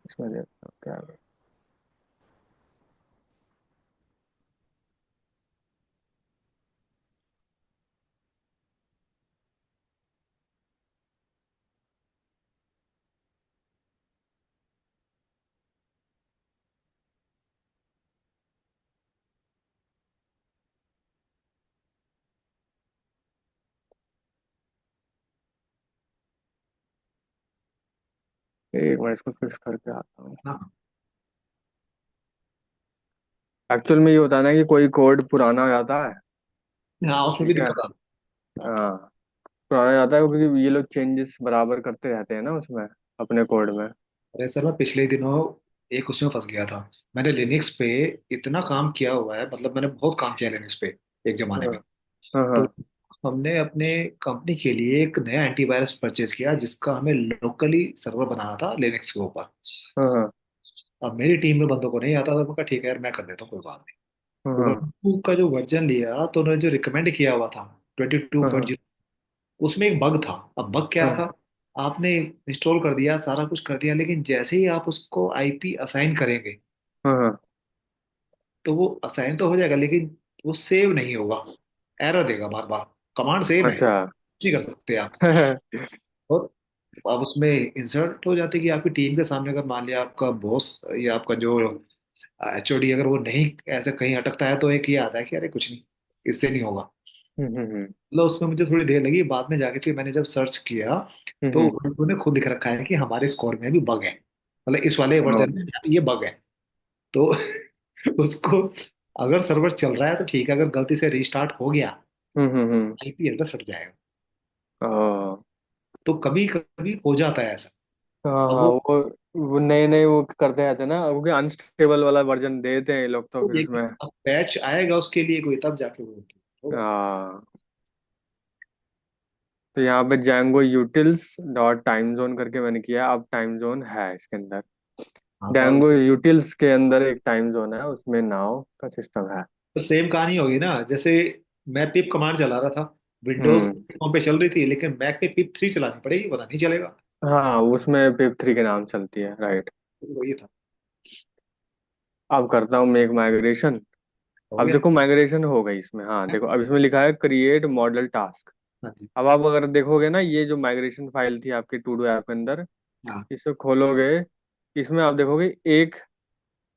इसमें देखता हूँ क्या है। एक मिनट इसको फिक्स करके आता हूँ। हाँ एक्चुअल में ये होता है ना कि कोई कोड पुराना हो जाता है। हाँ, उसमें भी ठीक है। दिक्कत आती है। हाँ पुराना हो जाता है क्योंकि ये लोग चेंजेस बराबर करते रहते हैं ना उसमें, अपने कोड में। अरे सर, मैं पिछले ही दिनों एक उसमें फंस गया था। मैंने लिनक्स पे इतना काम किया हुआ है, मतलब मैंने बहुत काम किया लिनक्स पे एक जमाने हाँ में। हाँ तो हाँ हमने अपने कंपनी के लिए एक नया एंटीवायरस परचेज किया, जिसका हमें लोकली सर्वर बनाना था लिनक्स के ऊपर। हाँ हाँ अब मेरी टीम में बंदों को नहीं आता था, मैं कहा ठीक है यार, मैं कर देता हूँ, कोई बात नहीं। हाँ हाँ उबंटू का जो वर्जन लिया तो उन्होंने जो रिकमेंड किया हुआ था ट्वेंटी टू हाँ पॉइंट हाँ जीरो उसमें एक बग था। अब बग क्या हाँ था? आपने इंस्टॉल कर दिया, सारा कुछ कर दिया, लेकिन जैसे ही आप उसको आईपी असाइन करेंगे, हाँ हाँ, तो वो असाइन तो हो जाएगा, लेकिन वो सेव नहीं होगा। एरर देगा बार बार। कमांड सेम है, अच्छा। कुछ नहीं कर सकते आप। और अब उसमें इंसर्ट हो जाती है कि आपकी टीम के सामने अगर मान लिया आपका बॉस या आपका जो एचओडी अगर वो नहीं ऐसे कहीं अटकता है, तो एक ये आता है कि अरे कुछ नहीं, इससे नहीं होगा। हम्म मतलब उसमें मुझे थोड़ी देर लगी, बाद में जाके फिर मैंने जब सर्च किया, तो हम्म उन्होंने खुद लिख रखा है कि हमारे स्कोर में भी बग है, मतलब इस वाले हम्म वर्जन में ये बग है। तो उसको, अगर सर्वर चल रहा है तो ठीक है, अगर गलती से रीस्टार्ट हो गया, हम्म। आईपी एड्रेस हट जाएगा। ओह, तो कभी कभी हो जाता है ऐसा। हाँ अब हाँ, वो नए नए वो करते रहते हैं ना, क्योंकि अनस्टेबल वाला वर्जन देते हैं ये लोग तो वो फिर देखिए, उसमें। अब पैच आएगा उसके लिए कोई, तब जाके वो होगा। हाँ तो यहाँ पे Django utils dot time zone करके मैंने किया, अब टाइम जोन है इसके अंदर। हाँ, डैंगो यूटिल्स के अंदर एक टाइम जोन है, उसमें नाउ का सिस्टम है। तो सेम कहानी होगी ना, जैसे मैं पिप कमांड चला रहा था, विंडोज हम्म। प्लेटफॉर्म पे चल रही थी, लेकिन मैक पे पिप 3 चलानी पड़ेगी, वरना नहीं चलेगा। हाँ उसमें पिप 3 के नाम चलती है, राइट। तो वही था। अब करता हूँ मेक माइग्रेशन। हो अब गया। देखो माइग्रेशन हो गई इसमें, हाँ देखो अब इसमें लिखा है क्रिएट मॉडल टास्क। हाँ जी। अब आप अगर देखोगे ना, ये जो माइग्रेशन फाइल थी आपकी टू डू ऐप के अंदर, हाँ, इसे खोलोगे, इसमें आप देखोगे एक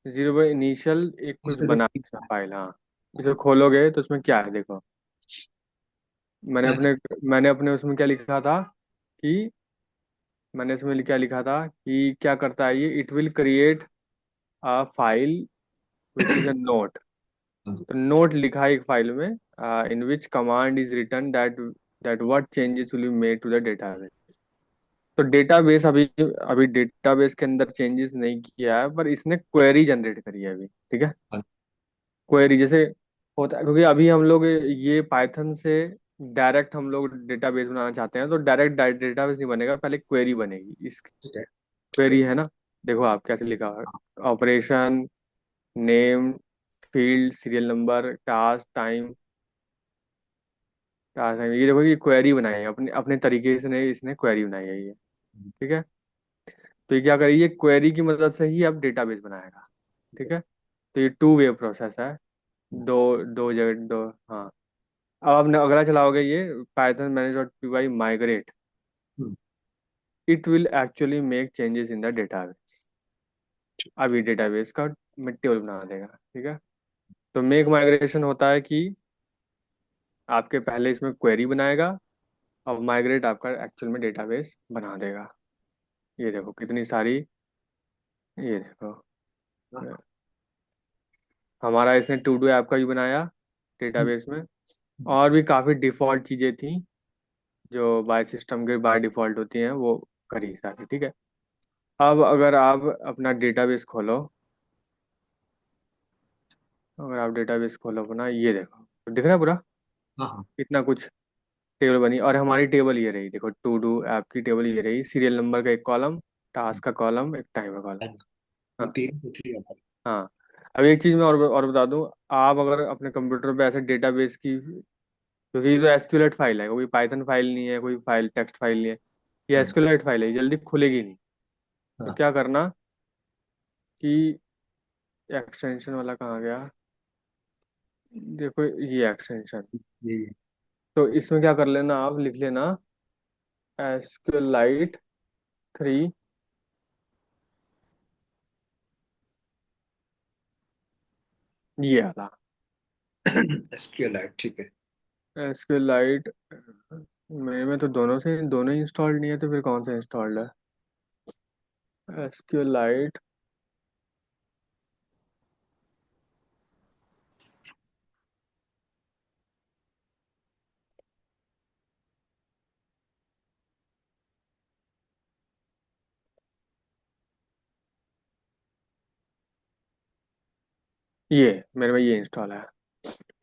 जीरो बाई इनिशियल एक कुछ इससे बना है इसमें फाइल, हाँ। इसे खोलोगे तो उसमें क्या है देखो। मैंने हाँ जी। अपने मैंने अपने उसमें क्या लिखा था कि, मैंने इसमें क्या लिखा था कि क्या करता है ये, it will create a file which is a note. हाँ जी। तो नोट लिखा है एक फाइल में, in which command is written that that what changes will be made to the database. तो डेटाबेस अभी अभी डेटाबेस के अंदर चेंजेस नहीं किया है, पर इसने क्वेरी जनरेट करी है अभी, ठीक है। हाँ क्वेरी जैसे होता है, क्योंकि अभी हम लोग ये पाइथन से डायरेक्ट हम लोग डेटाबेस बनाना चाहते हैं, तो डायरेक्ट डेटाबेस नहीं बनेगा, पहले क्वेरी बनेगी। इस ठीक है। ठीक है। क्वेरी है ना, देखो आप कैसे लिखा हुआ है, operation, name, field, serial number, task, time, task time, ये देखो ये क्वेरी बनाई है अपने अपने तरीके से, इसने क्वेरी बनाई है ये, ठीक है। तो ये क्या करेगी, ये क्वेरी की मदद से ही अब डेटाबेस बनाएगा, ठीक है। तो ये टू वे प्रोसेस है, दो दो जगह दो, हाँ। अब आपने अगला चलाओगे ये Python manage dot P Y migrate, hmm, it will actually make changes in the database. अब ये डेटाबेस का टेबल बना देगा, ठीक है। तो मेक माइग्रेशन होता है कि आपके पहले इसमें क्वेरी बनाएगा, अब माइग्रेट आपका एक्चुअल में डेटाबेस बना देगा। ये देखो कितनी सारी, ये देखो हाँ, हमारा इसने टू डू ऐप का भी बनाया डेटाबेस में, और भी काफ़ी डिफ़ॉल्ट चीज़ें थी जो बाय सिस्टम के बाय डिफ़ॉल्ट होती हैं, वो करी सारी, ठीक है। अब अगर आप अपना डेटाबेस खोलो, अगर आप डेटाबेस खोलो अपना, ये देखो तो दिख रहा है पूरा हाँ हाँ। इतना कुछ टेबल बनी। और हमारी टेबल ये रही, देखो टू डू ऐप की टेबल ये रही, सीरियल नंबर का एक कॉलम, टास्क का कॉलम, एक टाइम का कॉलम। ये हाँ। तीन होती है हमारी। हाँ। अब एक चीज़ मैं और बता दूं, आप अगर अपने कंप्यूटर पे ऐसे डेटाबेस की, क्योंकि ये तो एसक्यूएल फाइल है, कोई पाइथन फाइल नहीं है, कोई फाइल टेक्स्ट फाइल नहीं है, ये हाँ एसक्यूएल फाइल है, ये जल्दी खुलेगी नहीं। तो हाँ। क्या करना कि एक्सटेंशन वाला कहाँ गया, देखो ये एक्सटेंशन, ये तो इसमें क्या कर लेना, आप लिख लेना एसक्यूएलाइट 3, ये वाला एसक्यूएलाइट ठीक है। एसक्यूएलाइट। मेरे में तो दोनों ही इंस्टॉल्ड नहीं है, तो फिर कौन सा इंस्टॉल्ड है, एसक्यूएलाइट। ये मेरे में ये इंस्टॉल है,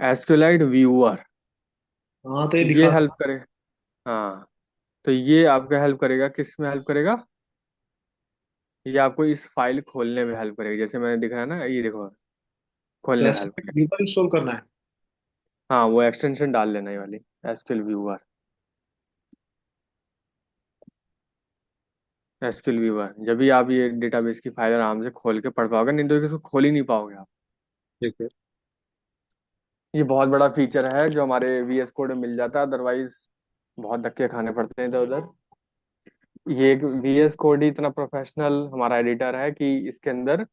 एसक्यूएलाइट व्यूअर। हाँ तो ये ये दिखा हेल्प था। करे, हाँ, तो ये आपका हेल्प करेगा, किस में हेल्प करेगा, ये आपको इस फाइल खोलने में हेल्प करेगी, जैसे मैंने दिख रहा है ना, ये देखो तो खोलने में हेल्प एसक्यूएलाइट करेगी। व्यूवर इंस्टॉल करना है। हाँ, वो एक्सटेंशन डाल लेना, ये वाली एसक्यूएल व्यूअर, एसक्यूएल व्यूअर, जब भी आप ये डेटाबेस की फाइल आराम से खोल के पढ़ पाओगे, नहीं तो इसको खोल ही नहीं पाओगे आप। ठीक है। ये बहुत बड़ा फीचर है जो हमारे वीएस कोड में मिल जाता है, अदरवाइज बहुत धक्के खाने पड़ते हैं इधर उधर। ये वीएस कोड ही इतना प्रोफेशनल हमारा एडिटर है कि इसके अंदर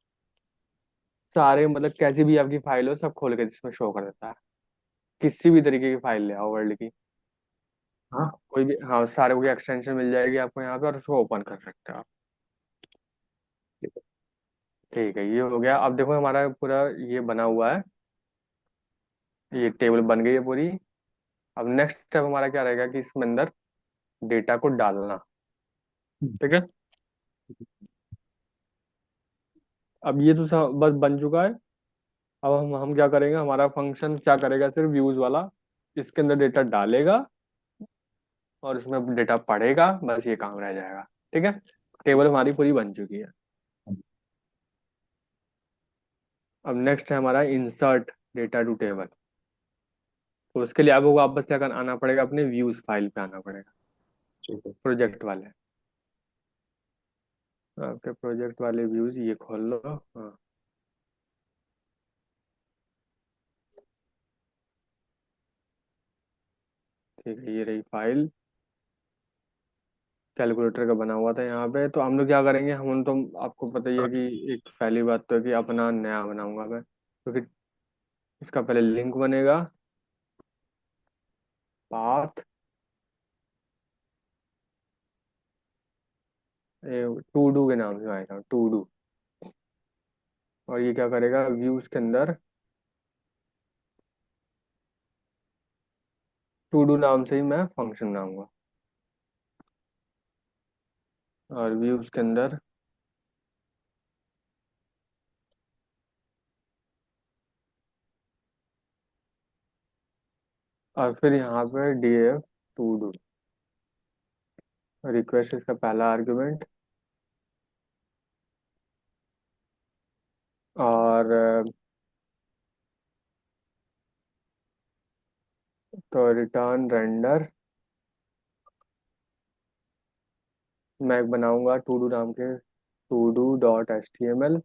सारे मतलब कैसी भी आपकी फाइल हो सब खोल के इसमें शो कर देता है, किसी भी तरीके की फाइल ले आओ वर्ल्ड की, हाँ कोई भी, हाँ, सारे की एक्सटेंशन मिल जाएगी आपको यहाँ पे, और उसको ओपन कर सकते हो आप। ठीक है। ठीक है, ये हो गया। अब देखो हमारा पूरा ये बना हुआ है, ये टेबल बन गई है पूरी। अब नेक्स्ट स्टेप हमारा क्या रहेगा कि इसमें अंदर डेटा को डालना, ठीक है। अब ये तो सब बस बन चुका है। अब हम क्या करेंगे, हमारा फंक्शन क्या करेगा, सिर्फ व्यूज वाला इसके अंदर डेटा डालेगा और इसमें डेटा पढ़ेगा, बस ये काम रह जाएगा, ठीक है। टेबल हमारी पूरी बन चुकी है। अब नेक्स्ट है हमारा इंसर्ट डेटा टू टेबल। तो उसके लिए आपको वापस क्या करना आना पड़ेगा, अपने व्यूज फाइल पे आना पड़ेगा, ठीक है। प्रोजेक्ट वाले, आपके प्रोजेक्ट वाले व्यूज ये खोल लो, हाँ। ठीक है, ये रही फाइल, कैलकुलेटर का बना हुआ था यहाँ पे। तो हम लोग क्या करेंगे, हम तो आपको पता ही है कि एक पहली बात तो है कि अपना नया बनाऊंगा मैं, क्योंकि इसका पहले लिंक बनेगा, पाथ, टू डू के नाम से आएगा, टू डू। और ये क्या करेगा, व्यूज के अंदर टू डू नाम से ही मैं फंक्शन बनाऊंगा, और व्यूज के अंदर, और फिर यहाँ पे df टू डू, रिक्वेस्ट इसका पहला आर्गुमेंट, और तो रिटर्न रेंडर, मैं एक बनाऊंगा टू डू नाम के, to do dot H T M L,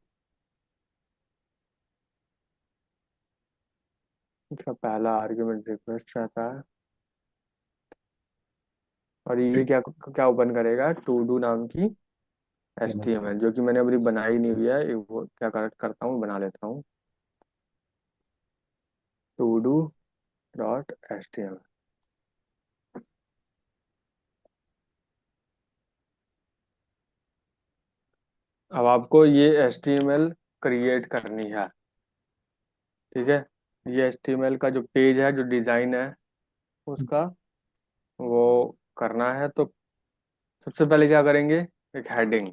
इसका पहला आर्गुमेंट रिक्वेस्ट रहता है। और ये क्या क्या ओपन करेगा, टू डू नाम की एच टी एम एल, जो कि मैंने अभी बनाई नहीं हुई है, वो क्या करता हूँ, बना लेता हूँ, to do dot H T M L. अब आपको ये H T M L create करनी है, ठीक है। ये एच टी एम एल का जो पेज है, जो डिज़ाइन है, उसका वो करना है। तो सबसे पहले क्या करेंगे, एक हेडिंग,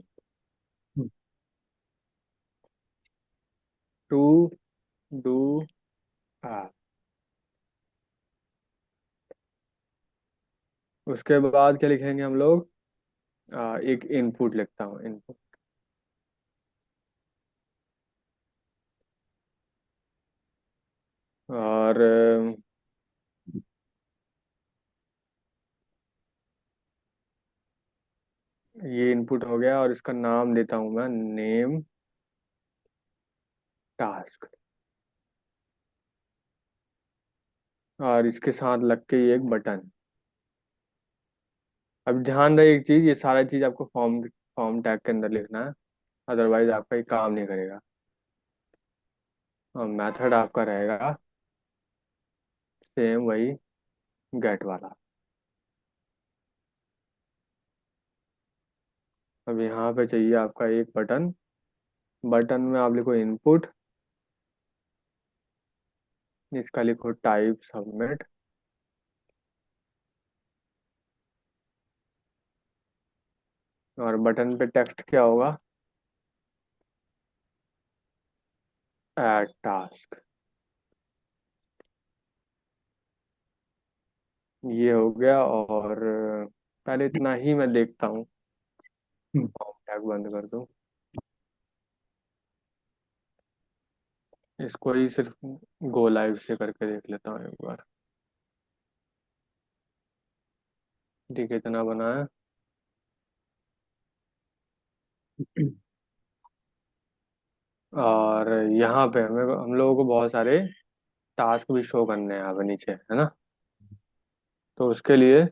टू डू। हाँ, उसके बाद क्या लिखेंगे हम लोग, एक इनपुट लिखता हूँ, इनपुट। और ये इनपुट हो गया, और इसका नाम देता हूँ मैं, नेम टास्क। और इसके साथ लग के ये एक बटन। अब ध्यान रहे एक चीज, ये सारा चीज आपको फॉर्म फॉर्म टैग के अंदर लिखना है, अदरवाइज आपका ये काम नहीं करेगा। और मेथड आपका रहेगा सेम वही, गेट वाला। अब यहाँ पे चाहिए आपका एक बटन। बटन में आप लिखो इनपुट, इसका लिखो टाइप सबमिट। और बटन पे टेक्स्ट क्या होगा, ऐड टास्क। ये हो गया। और पहले इतना ही मैं देखता हूँ, फॉर्म टैग बंद कर दूँ, इसको ही सिर्फ गो लाइव से करके देख लेता हूँ एक बार। ठीक है, इतना बना है। और यहाँ पे हमें हम लोगों को बहुत सारे टास्क भी शो करने हैं यहाँ पे नीचे, है ना। तो उसके लिए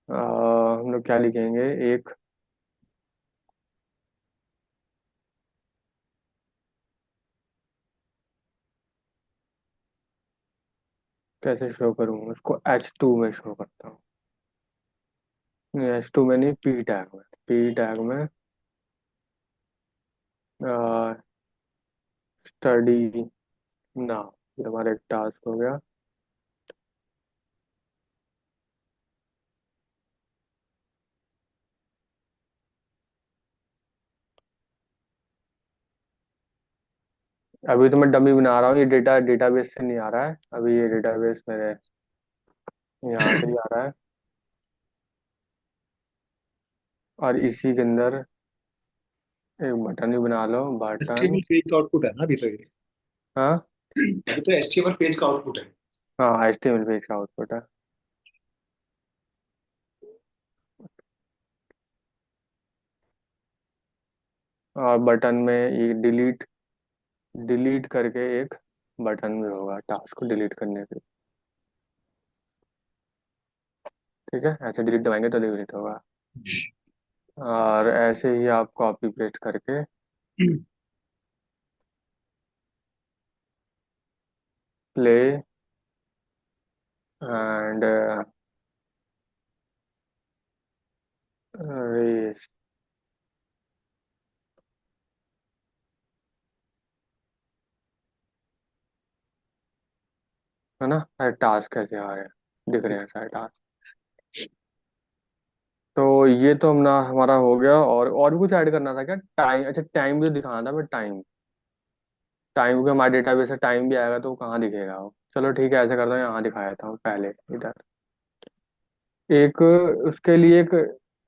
हम लोग क्या लिखेंगे, एक, कैसे शो करूँ उसको, H2 में शो करता हूँ। नहीं, H2 में नहीं, पी टैग में। पी टैग में स्टडी नाउ, ये हमारा एक टास्क हो गया। अभी तो मैं डमी बना रहा हूँ, ये डेटाबेस से नहीं आ रहा है अभी, ये डेटाबेस मेरे यहाँ से ही आ रहा है। और इसी के अंदर एक बटन भी बना लो, बटन। एचटीएमएल पेज का आउटपुट है ना अभी तो ये। हाँ अभी तो एचटीएमएल पेज का आउटपुट है। हाँ, HTML पेज का आउटपुट है। और बटन में ये डिलीट, डिलीट करके एक बटन भी होगा टास्क को डिलीट करने के। ठीक है, ऐसे डिलीट दबाएंगे तो डिलीट होगा। और ऐसे ही आप कॉपी पेस्ट करके प्ले एंड रेस, है ना। सारे टास्क कैसे आ रहे हैं, दिख रहे हैं सारे टास्क। तो ये तो हमने हमारा हो गया। और भी कुछ ऐड करना था क्या, टाइम, अच्छा टाइम भी दिखाना था, मैं टाइम, टाइम के हमारे डेटाबेस से टाइम भी आएगा तो वो कहाँ दिखेगा वो। चलो ठीक है, ऐसा करता हूँ, यहाँ दिखाया था पहले इधर एक, उसके लिए एक,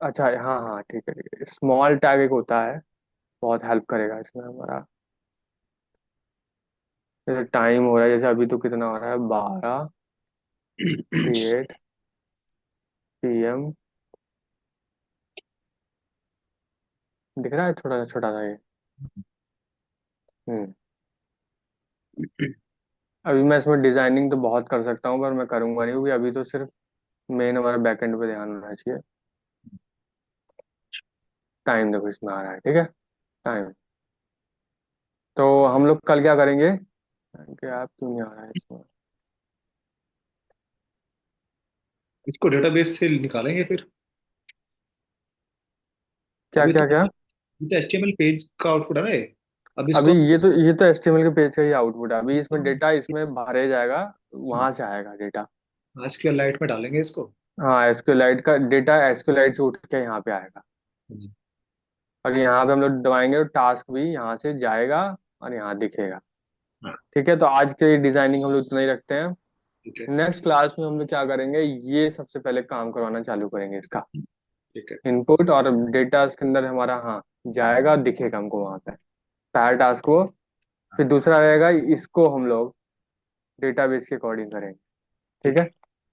अच्छा हाँ हाँ ठीक है, ठीक है, स्मॉल टैग एक होता है, बहुत हेल्प करेगा इसमें हमारा। जैसे टाइम हो रहा है, जैसे अभी तो कितना हो रहा है, 12:58 PM। दिख रहा है छोटा सा ये। हम्म। अभी मैं इसमें डिजाइनिंग तो बहुत कर सकता हूँ, पर मैं करूंगा नहीं, क्योंकि अभी तो सिर्फ मेन हमारा बैकएंड पे ध्यान होना चाहिए। टाइम देखो इसमें आ रहा है, ठीक है, टाइम। तो हम लोग कल क्या करेंगे, कि आप क्यों नहीं आ रहा है इसमें। इसको डेटाबेस से निकालेंगे फिर। क्या अभी तो क्या क्या। अभी तो एचटीएमएल पेज का आउटपुट है ना ये। अब अभी इसको ये तो HTML के पेज का ही आउटपुट है, अभी इसको इसमें डेटा इसमें भरे जाएगा, हाँ, वहां से आएगा डेटा। आज के लाइट में डालेंगे इसको। हाँ, एसक्यूएलाइट का डेटा एसक्यूएलाइट से उठ के यहाँ पे आएगा, जी। और यहाँ पे हम लोग दबाएंगे तो टास्क भी यहाँ से जाएगा और यहाँ दिखेगा। हाँ। ठीक है, तो आज के डिजाइनिंग हम लोग इतना ही रखते हैं। ठीक है। नेक्स्ट क्लास में हम लोग क्या करेंगे, ये सबसे पहले काम करवाना चालू करेंगे इसका, ठीक है। इनपुट और डेटा इसके अंदर हमारा, हाँ, जाएगा, दिखेगा हमको वहां पे पहला टास्क को। हाँ। फिर दूसरा रहेगा, इसको हम लोग डेटाबेस के अकॉर्डिंग करेंगे। ठीक ठीक है, है।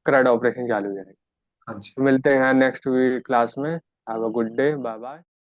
CRUD ऑपरेशन चालू हो जाएगा। हाँ जी। तो मिलते हैं नेक्स्ट वीक क्लास में। Have a good day, bye bye.